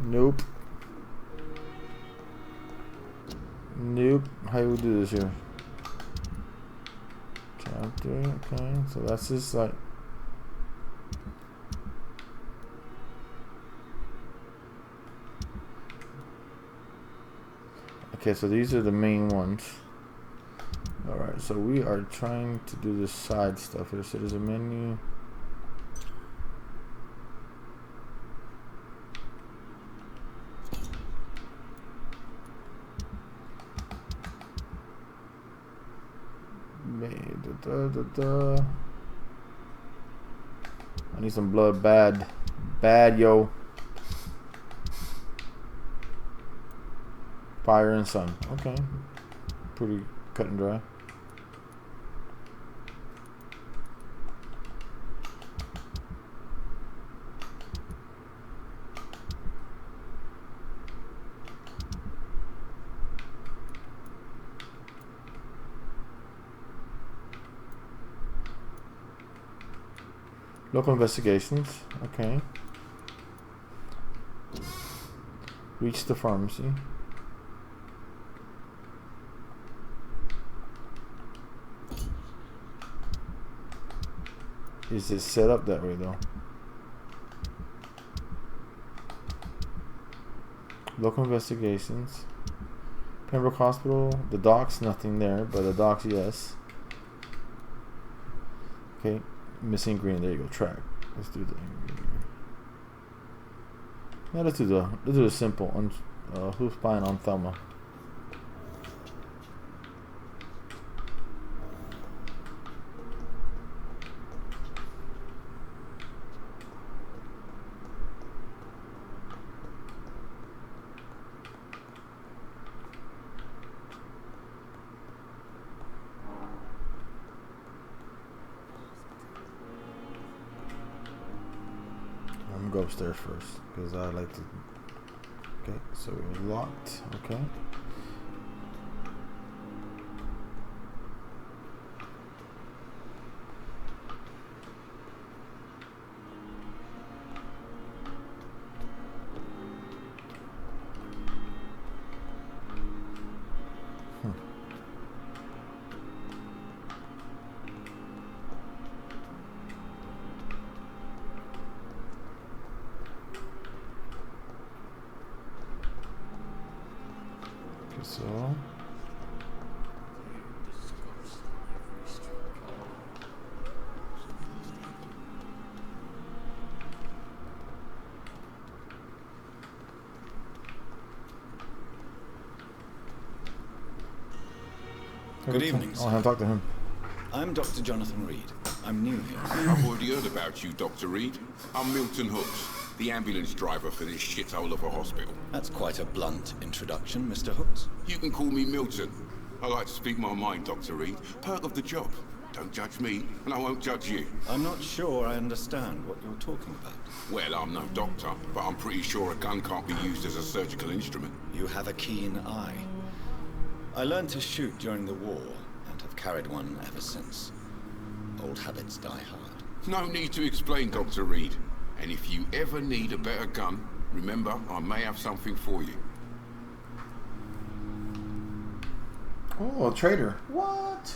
Nope. Nope. How do we do this here? Chapter, okay. So that's just like. Okay, so these are the main ones. Alright, so we are trying to do this side stuff here. So there's a menu. I need some blood bad. Bad, yo. Fire and sun. Okay. Pretty cut and dry. Local investigations. Okay. Reach the pharmacy. Is it set up that way though? Local investigations. Pembroke Hospital. The docks, nothing there, but the docks, yes. Okay. Missing green. There you go. Track. Let's do the. Yeah, let's do the simple. Who's spying on Thelma? Go upstairs first because I like to. Okay, so we're locked. Okay. So Good evening, sir. I'll have to talk to him. I'm Dr. Jonathan Reed. I'm new here. I've already heard about you, Dr. Reed. I'm Milton Hooks, the ambulance driver for this shithole of a hospital. That's quite a blunt introduction, Mr. Hooks. You can call me Milton. I like to speak my mind, Dr. Reed. Perk of the job. Don't judge me, and I won't judge you. I'm not sure I understand what you're talking about. Well, I'm no doctor, but I'm pretty sure a gun can't be used as a surgical instrument. You have a keen eye. I learned to shoot during the war, and have carried one ever since. Old habits die hard. No need to explain, Dr. Reed. And if you ever need a better gun, remember, I may have something for you. Oh, a trader. What?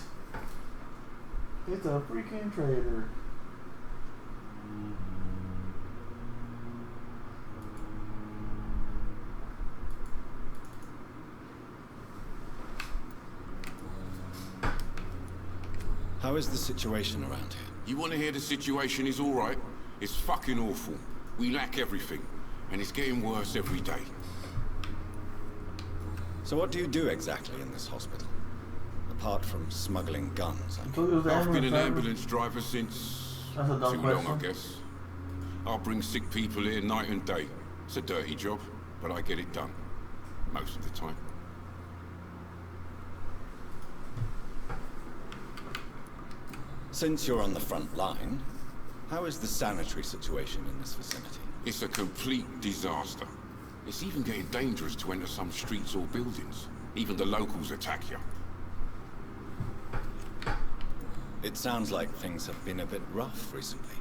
It's a freaking trader. How is the situation around here? You want to hear the situation is all right? It's fucking awful. We lack everything, and it's getting worse every day. So what do you do exactly in this hospital? Apart from smuggling guns, I've been an ambulance driver since too long, I guess. I'll bring sick people here night and day. It's a dirty job, but I get it done. Most of the time. Since you're on the front line, how is the sanitary situation in this vicinity? It's a complete disaster. It's even getting dangerous to enter some streets or buildings. Even the locals attack you. It sounds like things have been a bit rough recently.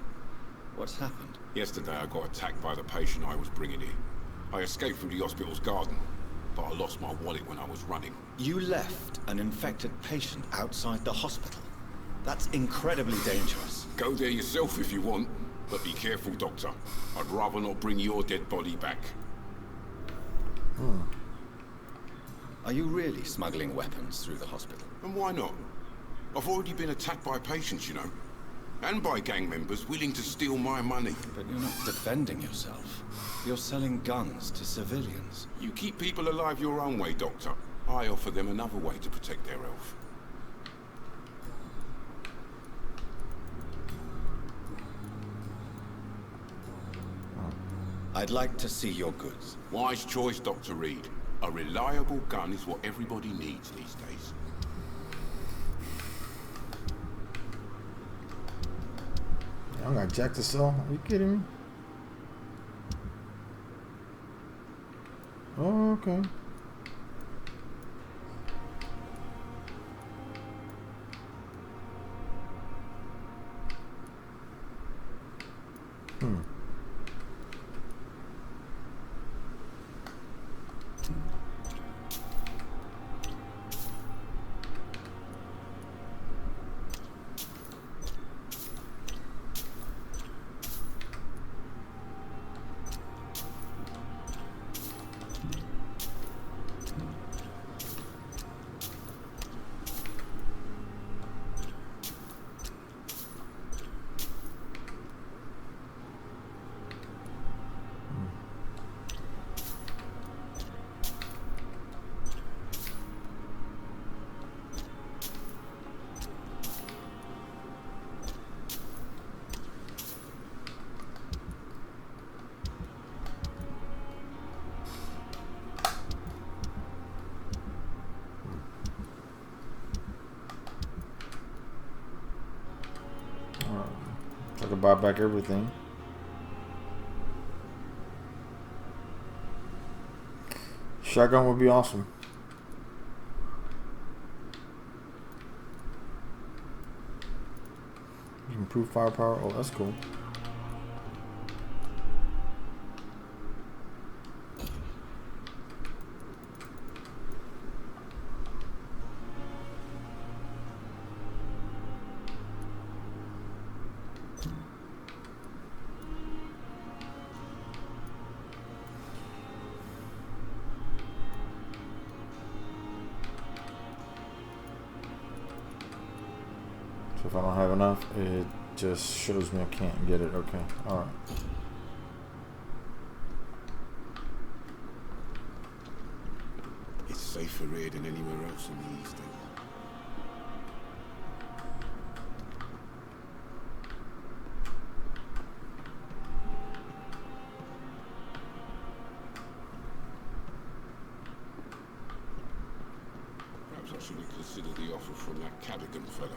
What's happened? Yesterday I got attacked by the patient I was bringing in. I escaped from the hospital's garden, but I lost my wallet when I was running. You left an infected patient outside the hospital? That's incredibly dangerous. Go there yourself if you want, but be careful, Doctor. I'd rather not bring your dead body back. Are you really smuggling weapons through the hospital? And why not? I've already been attacked by patients, you know. And by gang members willing to steal my money. But you're not defending yourself. You're selling guns to civilians. You keep people alive your own way, Doctor. I offer them another way to protect their health. I'd like to see your goods. Wise choice, Dr. Reed. A reliable gun is what everybody needs these days. I got jack to sell. Are you kidding me? Oh, okay. I could buy back everything. Shotgun would be awesome. Improve firepower. Oh, that's cool. So if I don't have enough, it just shows me I can't get it. Okay, alright. It's safer here than anywhere else in the East End. Perhaps I should reconsider the offer from that Cadogan fellow.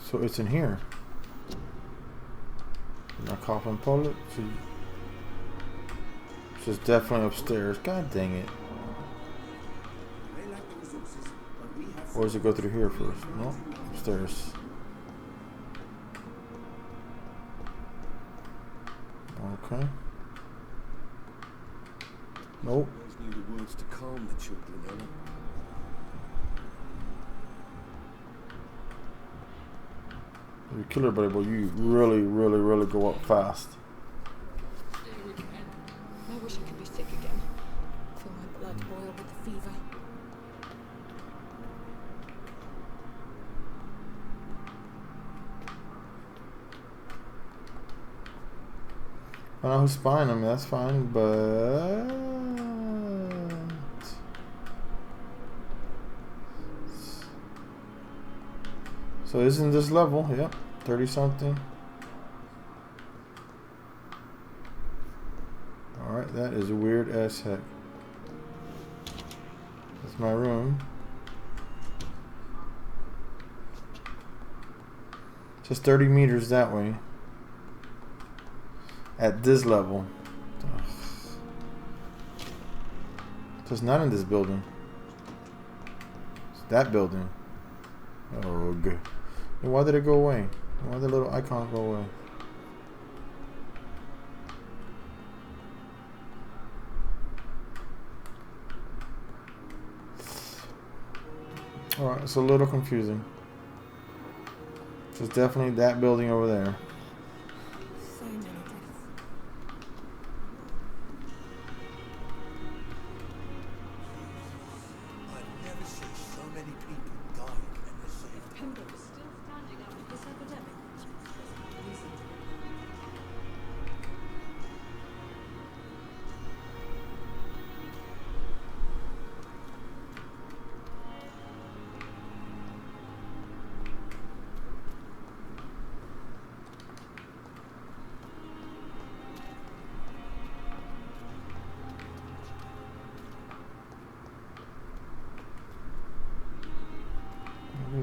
So it's in here. My coffin pull it. So it's definitely upstairs. God dang it. Or does it go through here first? No, upstairs. Okay. Nope. Always knew the words to calm the children, Ellen. You kill everybody, but you really go up fast. I wish I could be sick again. Feel my blood boil with the fever. I know who's spying on me, that's fine, but... So isn't this level? Yep, 30 something. Alright, that is weird as heck. That's my room. Just 30 meters that way. At this level. Ugh. So it's not in this building. It's that building. Oh, good. And why did it go away? Why did the little icon go away? Alright, it's a little confusing. So it's definitely that building over there.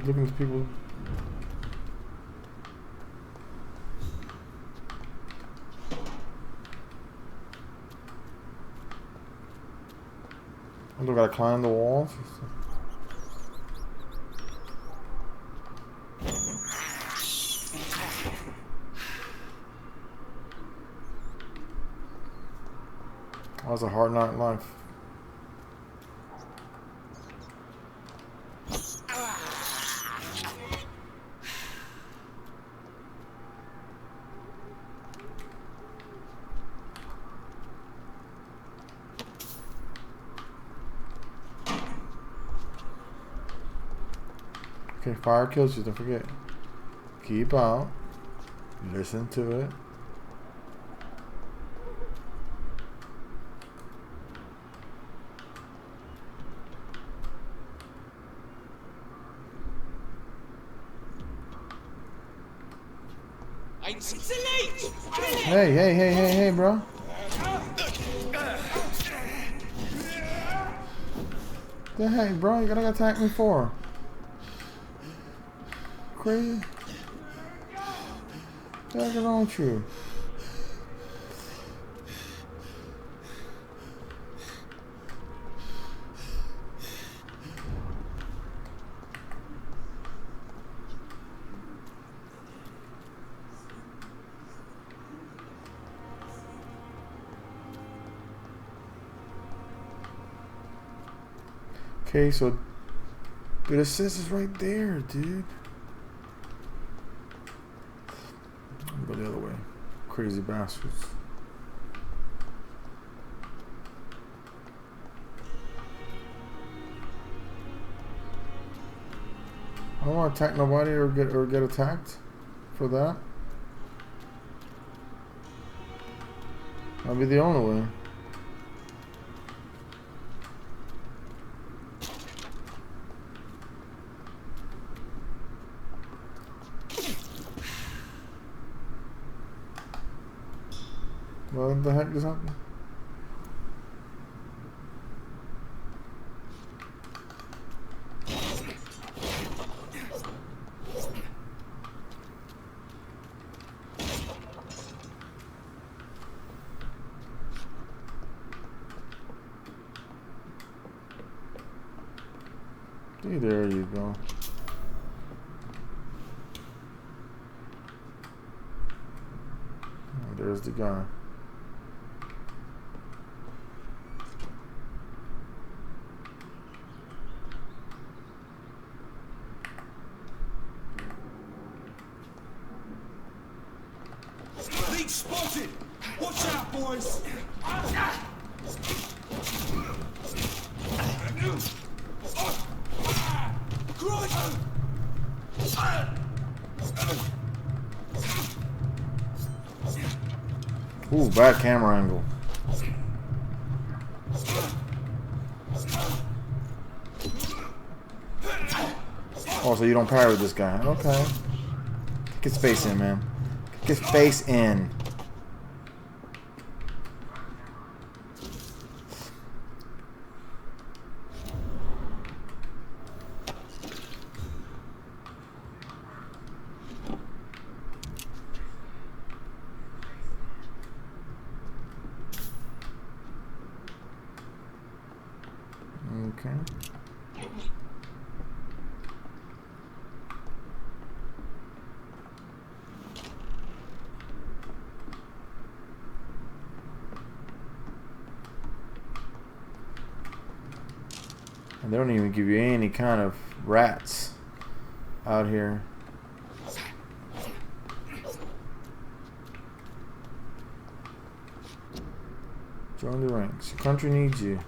Looking at people. I gotta climb the walls. That was a hard night in life. Okay, fire kills you, don't forget. Keep out. Listen to it. Hey, bro. The heck, bro? You gotta attack me for? Crazy. What's wrong with you? Okay, so, but it says it's right there, dude. Go the other way. Crazy bastards. I don't want to attack nobody or get attacked for that. That'll be the only way. What the heck just happened? Hey, there you go. Oh, there's the guy. boys! Ooh, bad camera angle. Oh, so you don't parry with this guy. Okay. Kick his face in, man. Kick his face in. Okay. And they don't even give you any kind of rats out here. Join the ranks. Your country needs you.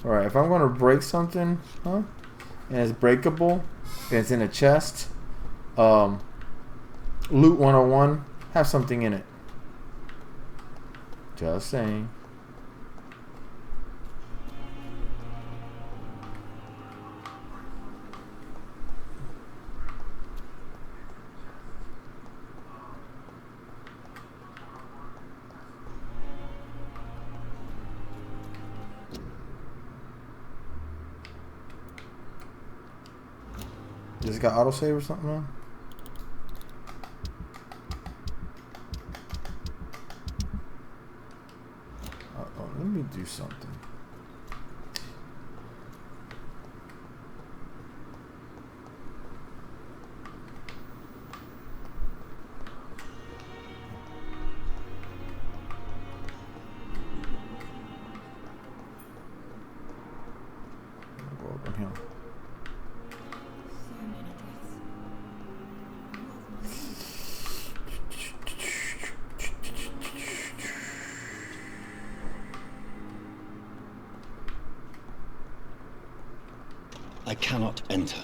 Alright, if I'm going to break something, and it's breakable, and it's in a chest, Loot 101, have something in it. Just saying. Does it got autosave or something, man? Uh-oh, let me do something. Go over here. I cannot enter.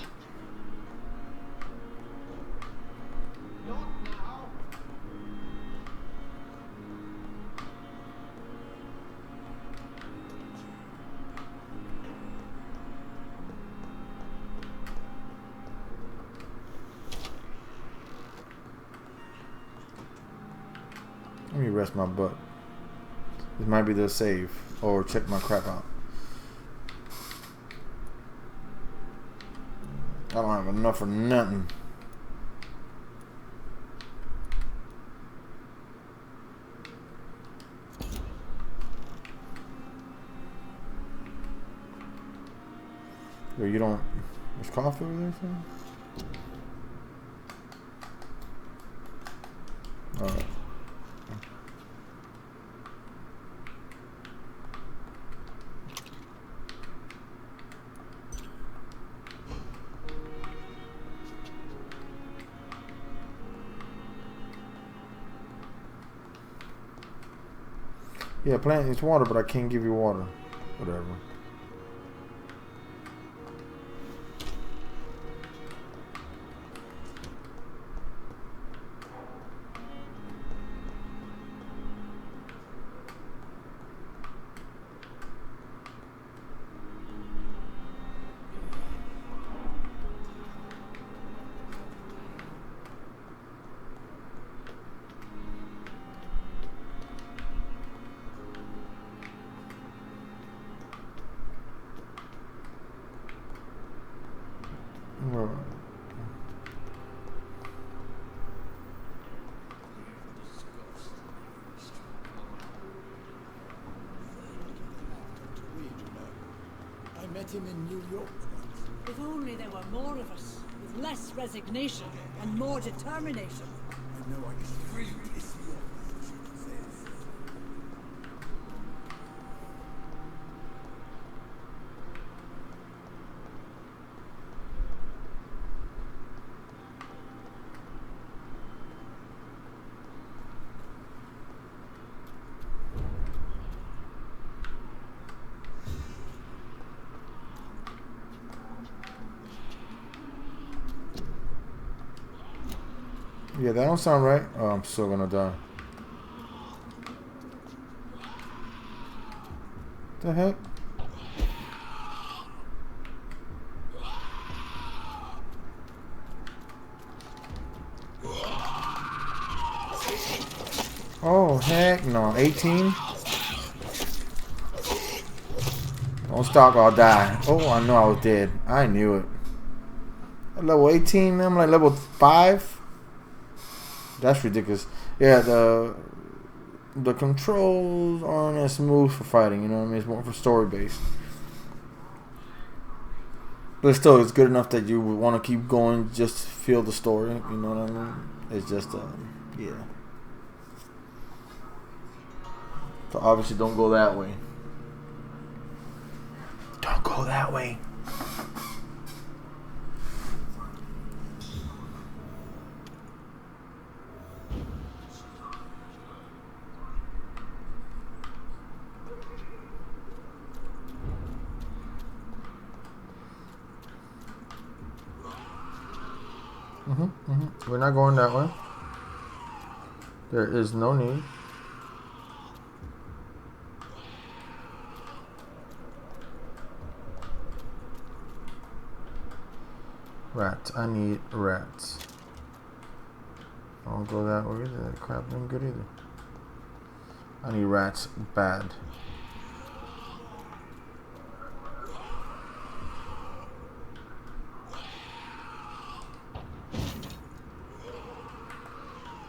Let me rest my butt. This might be the save. Or check my crap out. I don't have enough for nothing. Yo, you don't... There's coffee over there, son? Alright. Yeah, plant needs water, but I can't give you water. Whatever. I met him in New York once. If only there were more of us, with less resignation and more determination. I know I can really piss you off, she says. Yeah, that don't sound right. Oh, I'm still gonna die. The heck? Oh, heck no. 18? Don't stop or I'll die. Oh, I know I was dead. I knew it. At level 18, I'm like level 5? That's ridiculous. Yeah, the controls aren't as smooth for fighting, you know what I mean? It's more for story based. But still, it's good enough that you would want to keep going just to feel the story, you know what I mean? It's just, yeah. So obviously don't go that way. Don't go that way. We're not going that way. There is no need. Rats. I need rats. I don't go that way either. That crap ain't good either. I need rats bad.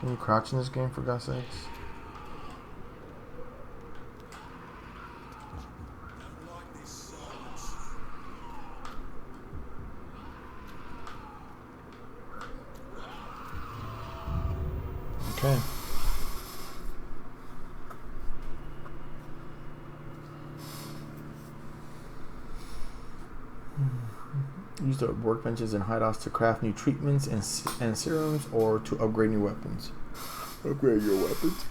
Can you crouch in this game, for God's sakes? Okay. Use the workbenches and hideouts to craft new treatments and serums, or to upgrade new weapons. Upgrade your weapons.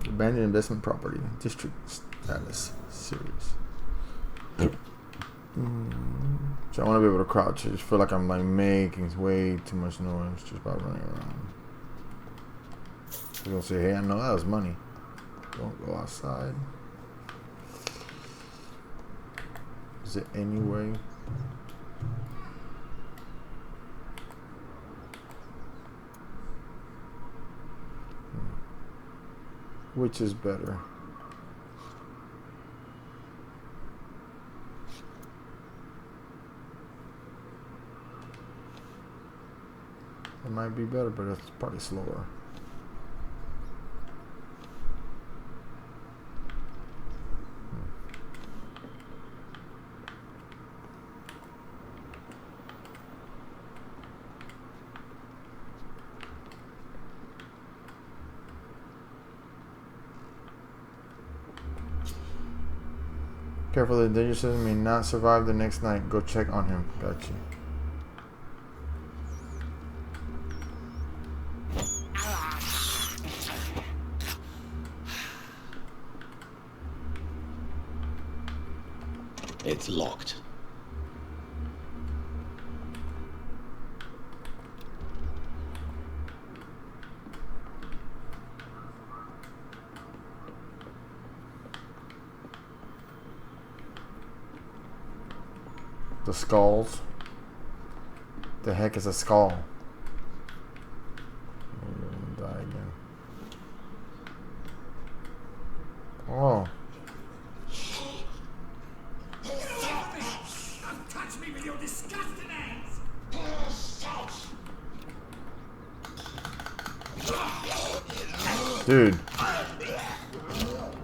Abandoned investment property. District status. Serious. So I want to be able to crouch. I just feel like I'm like making way too much noise just by running around. They're gonna say, hey, I know that was money. Don't go outside. Is it any way? Which is better? It might be better, but it's probably slower. Careful, the dangerous citizen may not survive the next night. Go check on him. Gotcha. It's locked. The skulls. The heck is a skull? I'm gonna die again. Oh. Don't touch me with your disgusting hands! Dude.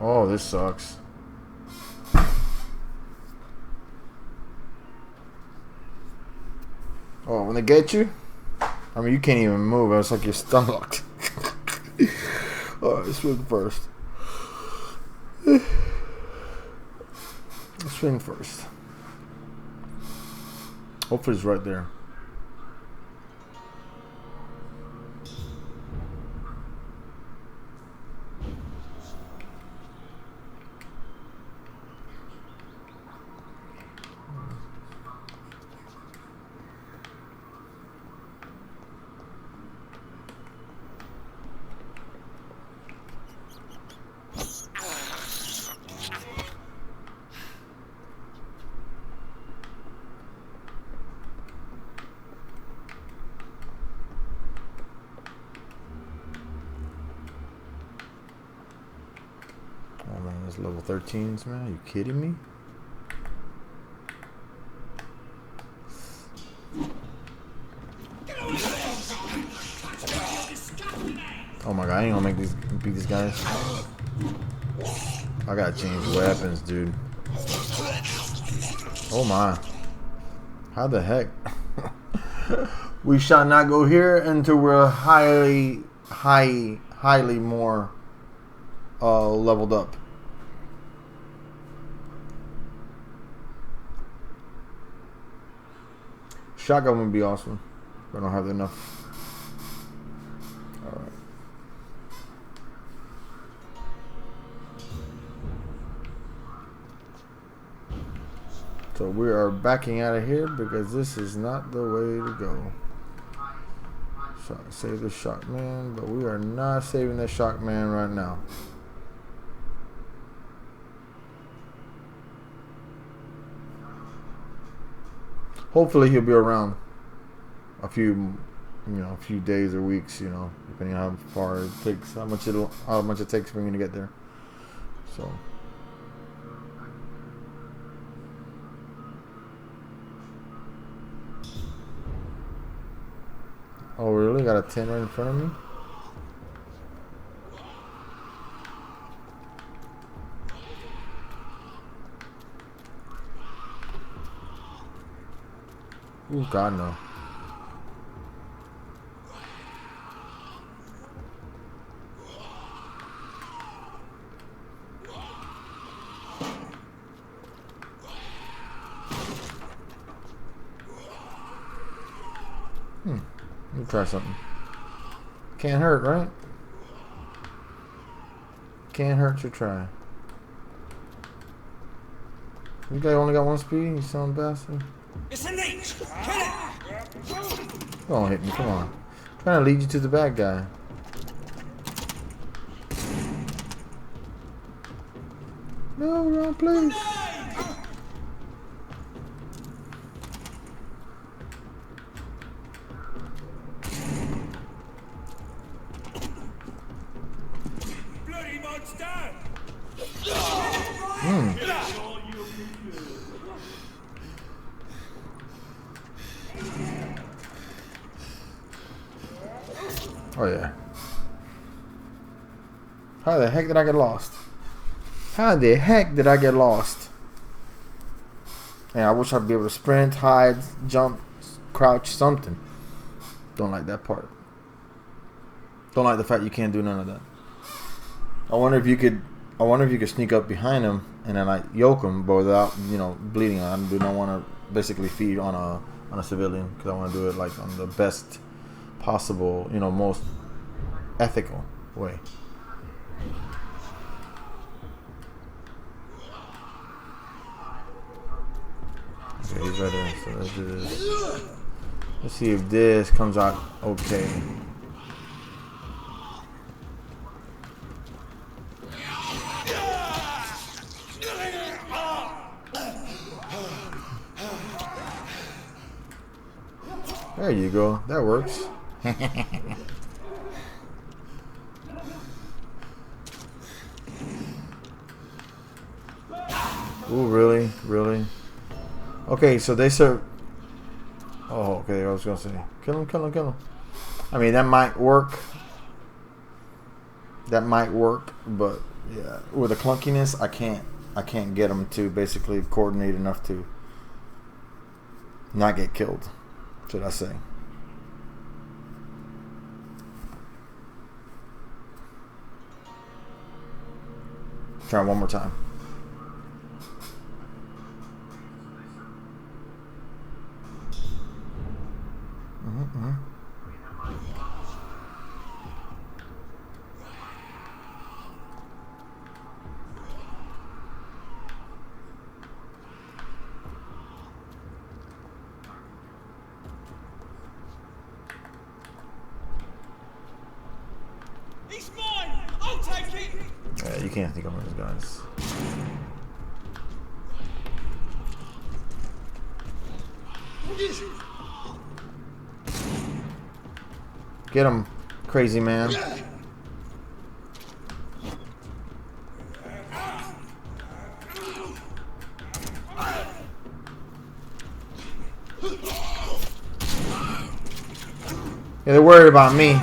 Oh, this sucks. Oh, when they get you, I mean, you can't even move. It's like you're stomached. Alright, swing first. Swing first. Hopefully it's right there. Level 13s, man. Are you kidding me? Oh my god, I ain't gonna beat these guys. I gotta change weapons, dude. Oh my. How the heck? We shall not go here until we're highly more leveled up. Shotgun would be awesome. But I don't have enough. Alright. So we are backing out of here because this is not the way to go. Save the Shockman, but we are not saving the Shockman right now. Hopefully he'll be around a few days or weeks, depending on how far it takes, how much it takes for me to get there. So. Oh, really? Got a 10 right in front of me? Oh, God, no. Let me try something. Can't hurt, right? Can't hurt to try. You guy only got one speed, you son of a bastard. It's a leech! Kill it! Don't hit me, come on. I'm trying to lead you to the bad guy. No, wrong place. Bloody monster! Oh yeah. How the heck did I get lost? How the heck did I get lost? Yeah, I wish I'd be able to sprint, hide, jump, crouch, something. Don't like that part. Don't like the fact you can't do none of that. I wonder if you could sneak up behind him and then like yoke him, but without bleeding. I do not want to basically feed on a civilian because I want to do it like on the best possible, most ethical way. Okay, he's right there. So let's do this. Let's see if this comes out okay. There you go. That works. Ooh, really? Really? Okay, so they serve... Oh, okay, I was gonna say. Kill him, kill him, kill him. I mean, that might work. That might work, but yeah, with the clunkiness, I can't get them to basically coordinate enough to not get killed, should I say. Try one more time. He's mine! I'll take it! Yeah, you can't think of those guys. Get him, crazy man. Yeah, they're worried about me.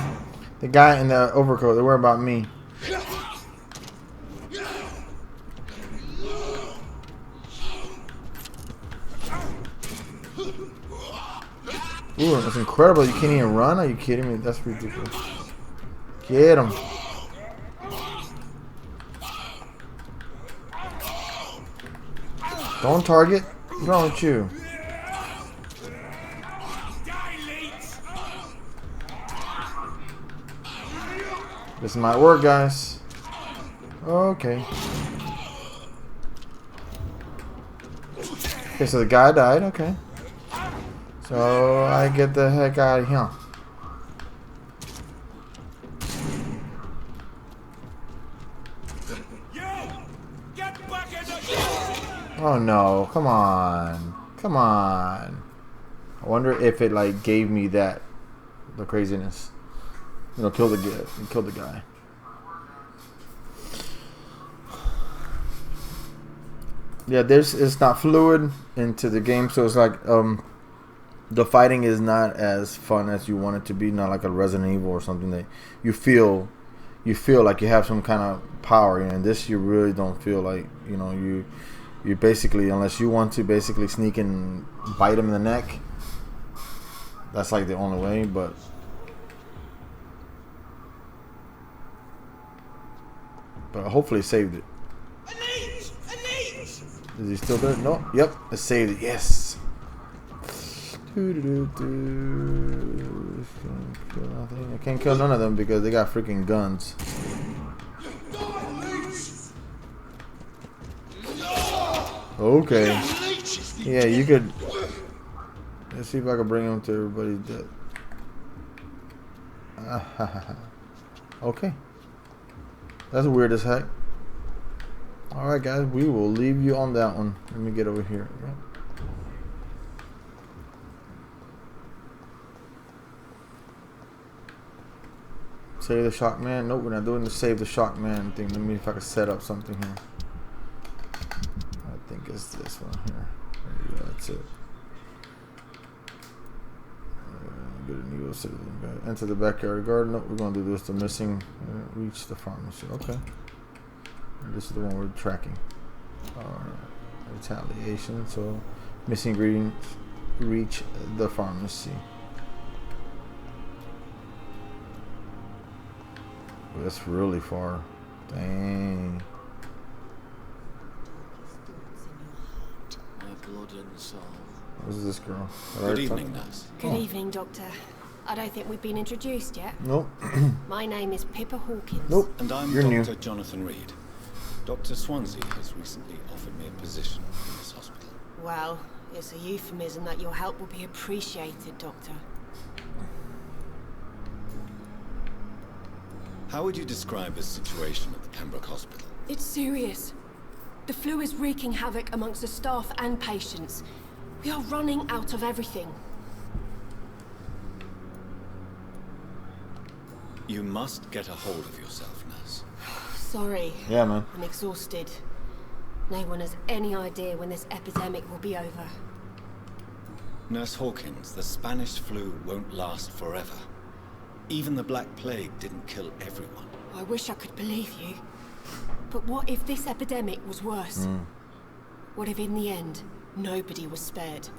The guy in the overcoat, they're worried about me. Ooh, that's incredible. You can't even run? Are you kidding me? That's ridiculous. Get him. Don't target. What's wrong with you? This might work, guys. Okay. Okay, so the guy died. Okay. So I get the heck out of here. Oh no, come on. Come on. I wonder if it like gave me that the craziness. You know, kill the guy. Yeah, it's not fluid into the game, so it's like the fighting is not as fun as you want it to be. Not like a Resident Evil or something that you feel like you have some kind of power. And this you really don't feel like, you know, you basically, unless you want to basically sneak and bite him in the neck. That's like the only way, but hopefully it saved it. Is he still there? No. Yep, it saved it. Yes. I can't kill none of them because they got freaking guns. Okay. Yeah, you could. Let's see if I can bring him to everybody's death. Okay. That's weird as heck. Alright guys, we will leave you on that one. Let me get over here. Yep. Save the shock man. Nope, we're not doing the save the shock man thing. Let me see if I can set up something here. I think it's this one here. There you go, that's it. Get a new citizen. Enter the backyard garden. Nope, we're going to do this. The missing. Reach the pharmacy. Okay. And this is the one we're tracking. Retaliation. So, missing ingredients. Reach the pharmacy. Oh, that's really far. Dang. My blood and soul. Who's this girl? Good evening, nurse. Good evening, Doctor. I don't think we've been introduced yet. Nope. My name is Pippa Hawkins. Nope. And I'm You're Dr. new. Jonathan Reed. Dr. Swansea has recently offered me a position in this hospital. Well, it's a euphemism that your help will be appreciated, Doctor. How would you describe the situation at the Pembroke Hospital? It's serious. The flu is wreaking havoc amongst the staff and patients. We are running out of everything. You must get a hold of yourself, nurse. Sorry. Yeah, man. I'm exhausted. No one has any idea when this epidemic will be over. Nurse Hawkins, the Spanish flu won't last forever. Even the Black Plague didn't kill everyone. I wish I could believe you. But what if this epidemic was worse? What if in the end, nobody was spared?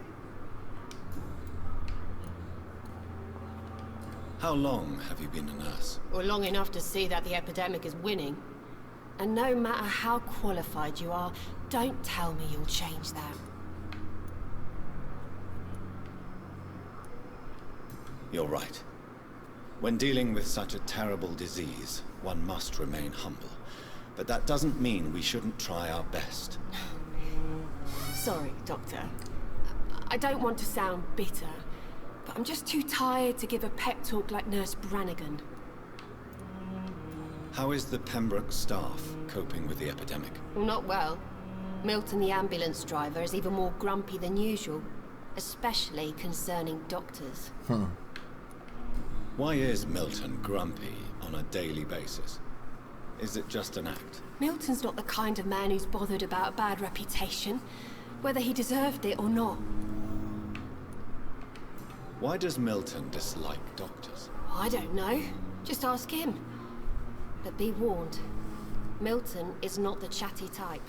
How long have you been a nurse? Well, long enough to see that the epidemic is winning. And no matter how qualified you are, don't tell me you'll change that. You're right. When dealing with such a terrible disease, one must remain humble. But that doesn't mean we shouldn't try our best. Sorry, Doctor. I don't want to sound bitter, but I'm just too tired to give a pep talk like Nurse Brannigan. How is the Pembroke staff coping with the epidemic? Well, not well. Milton, the ambulance driver, is even more grumpy than usual, especially concerning doctors. Why is Milton grumpy on a daily basis? Is it just an act? Milton's not the kind of man who's bothered about a bad reputation, whether he deserved it or not. Why does Milton dislike doctors? I don't know. Just ask him. But be warned, Milton is not the chatty type.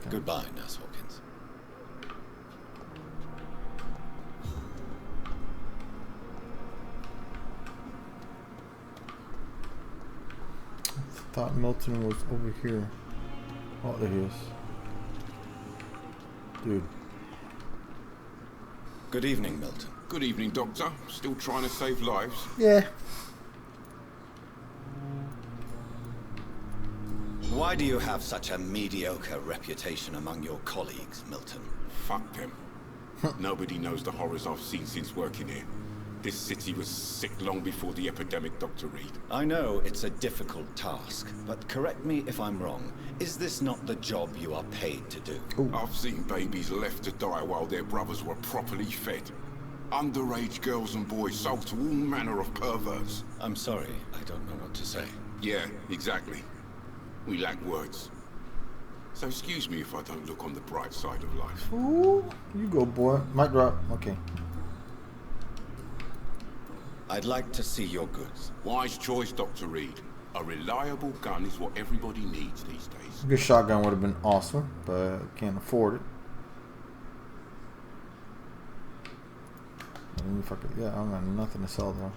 Goodbye, Nurse Hawkins. I thought Milton was over here. Oh, there he is. Dude. Good evening, Milton. Good evening, Doctor. Still trying to save lives? Yeah. Why do you have such a mediocre reputation among your colleagues, Milton? Fuck them. Nobody knows the horrors I've seen since working here. This city was sick long before the epidemic, Dr. Reed. I know it's a difficult task, but correct me if I'm wrong. Is this not the job you are paid to do? I've seen babies left to die while their brothers were properly fed. Underage girls and boys sold to all manner of perverts. I'm sorry, I don't know what to say. Yeah, exactly. We lack words. So excuse me if I don't look on the bright side of life. Ooh, you go, boy. Mic drop. Okay. I'd like to see your goods. Wise choice, Dr. Reed. A reliable gun is what everybody needs these days. A good shotgun would have been awesome, but can't afford it. Yeah, I don't got nothing to sell though.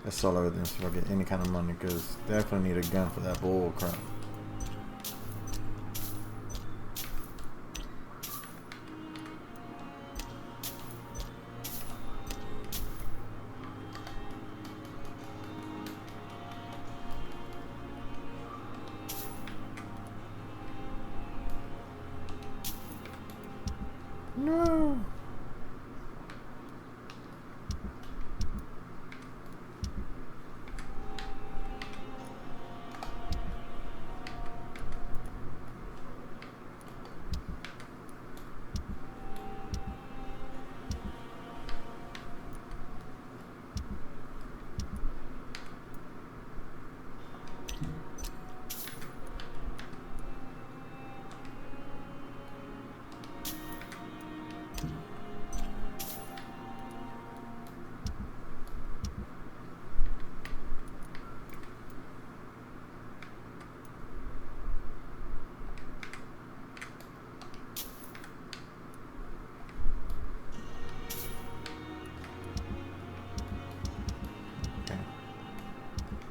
Let's sell everything so I get any kind of money, because definitely need a gun for that bull crap. No.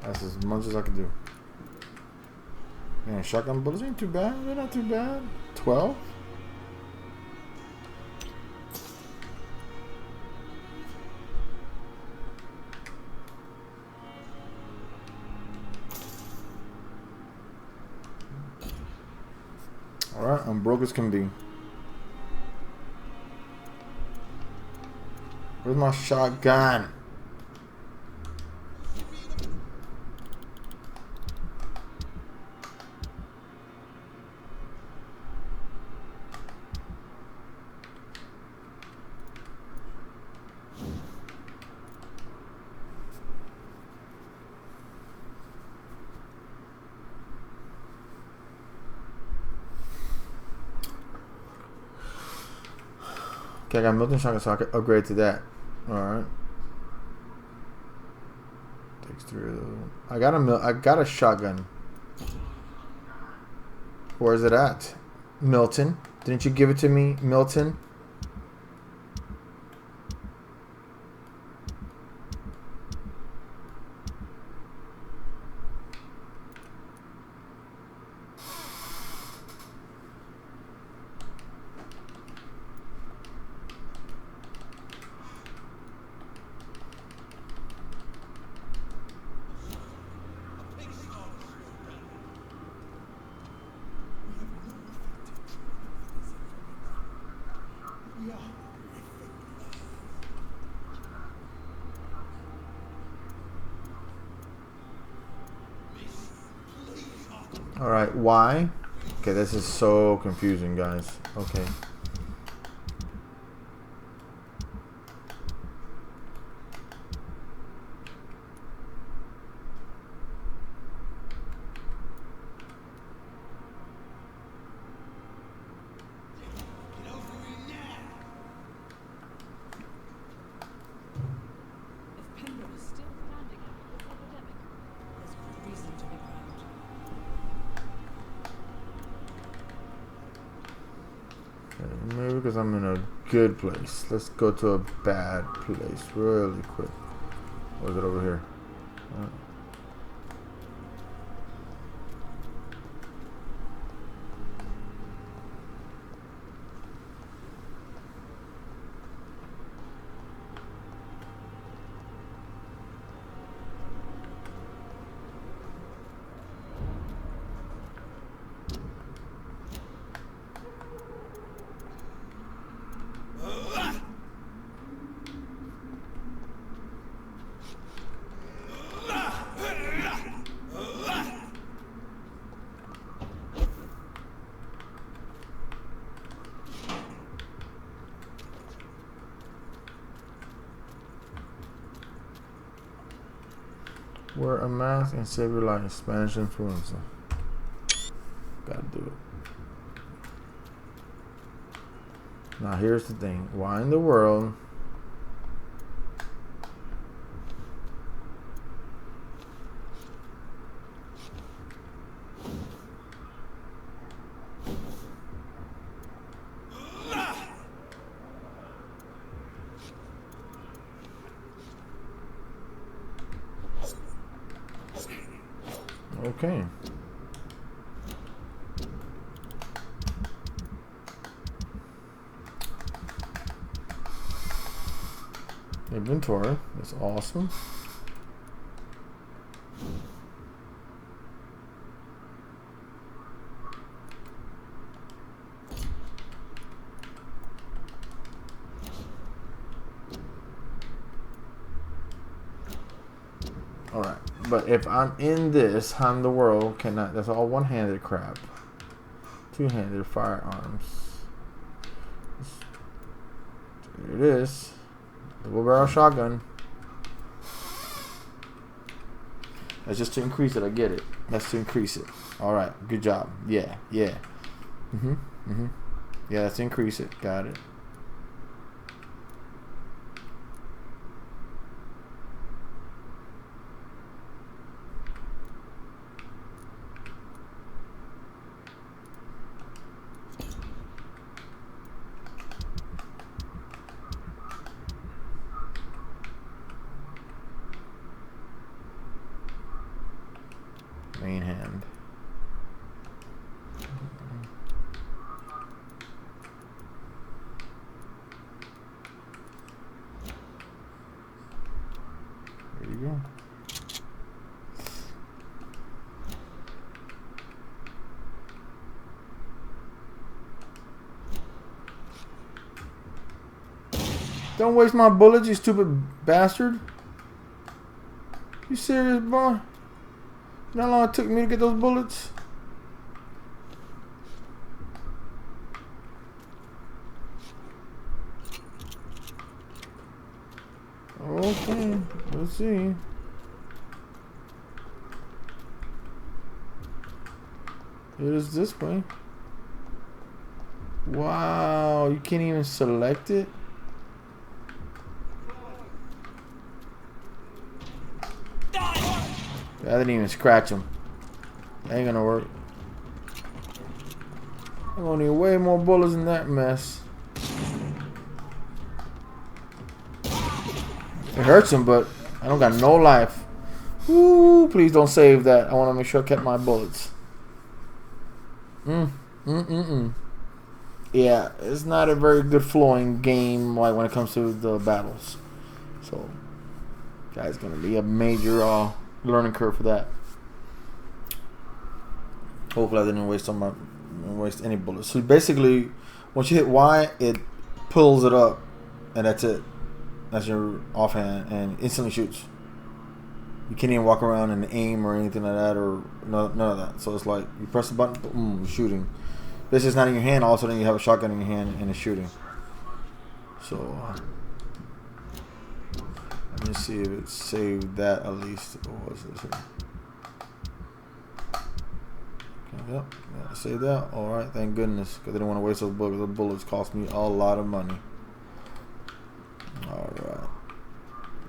That's as much as I can do. Man, shotgun bullets ain't too bad. They're not too bad. 12? Alright, I'm broke as can be. Where's my shotgun? Okay, I got Milton shotgun, so I can upgrade to that. Alright. Takes 3 of those. I got a shotgun. Where's it at? Milton. Didn't you give it to me, Milton? Alright, why? Okay, this is so confusing, guys. Okay. I'm in a good place. Let's go to a bad place really quick. Or is it over here? Wear a mask and save your life. Spanish influenza. Gotta do it. Now here's the thing. Why in the world? Okay. Inventory. That's awesome. Alright. But if I'm in this, how in the world can I? That's all one-handed crap. Two-handed firearms. There it is. Double barrel shotgun. That's just to increase it. I get it. That's to increase it. Alright. Good job. Yeah. Yeah. Yeah, that's to increase it. Got it. Main hand. There you go. Don't waste my bullets, you stupid bastard. You serious, boy? You know how long it took me to get those bullets? Okay, let's see. It is this way. Wow, you can't even select it? I didn't even scratch him. That ain't gonna work. I'm gonna need way more bullets than that mess. It hurts him, but I don't got no life. Ooh, please don't save that. I want to make sure I kept my bullets. Yeah, it's not a very good flowing game like when it comes to the battles. So, that's gonna be a major learning curve for that. Hopefully I didn't waste any bullets. So basically, once you hit Y, it pulls it up, and that's it. That's your offhand, and instantly shoots. You can't even walk around and aim or anything like that, or none of that. So it's like you press the button, boom, shooting. This is not in your hand. All of a sudden you have a shotgun in your hand and it's shooting. So let me see if it saved that at least. What was this here? Okay, yep, yeah, save that. All right, thank goodness, because I didn't want to waste those bullets. The bullets cost me a lot of money. All right.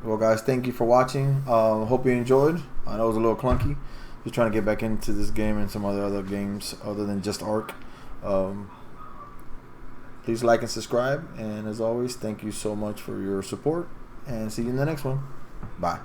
Well, guys, thank you for watching. Hope you enjoyed. I know it was a little clunky. Just trying to get back into this game and some other games other than just Ark. Please like and subscribe. And as always, thank you so much for your support. And see you in the next one. Bye.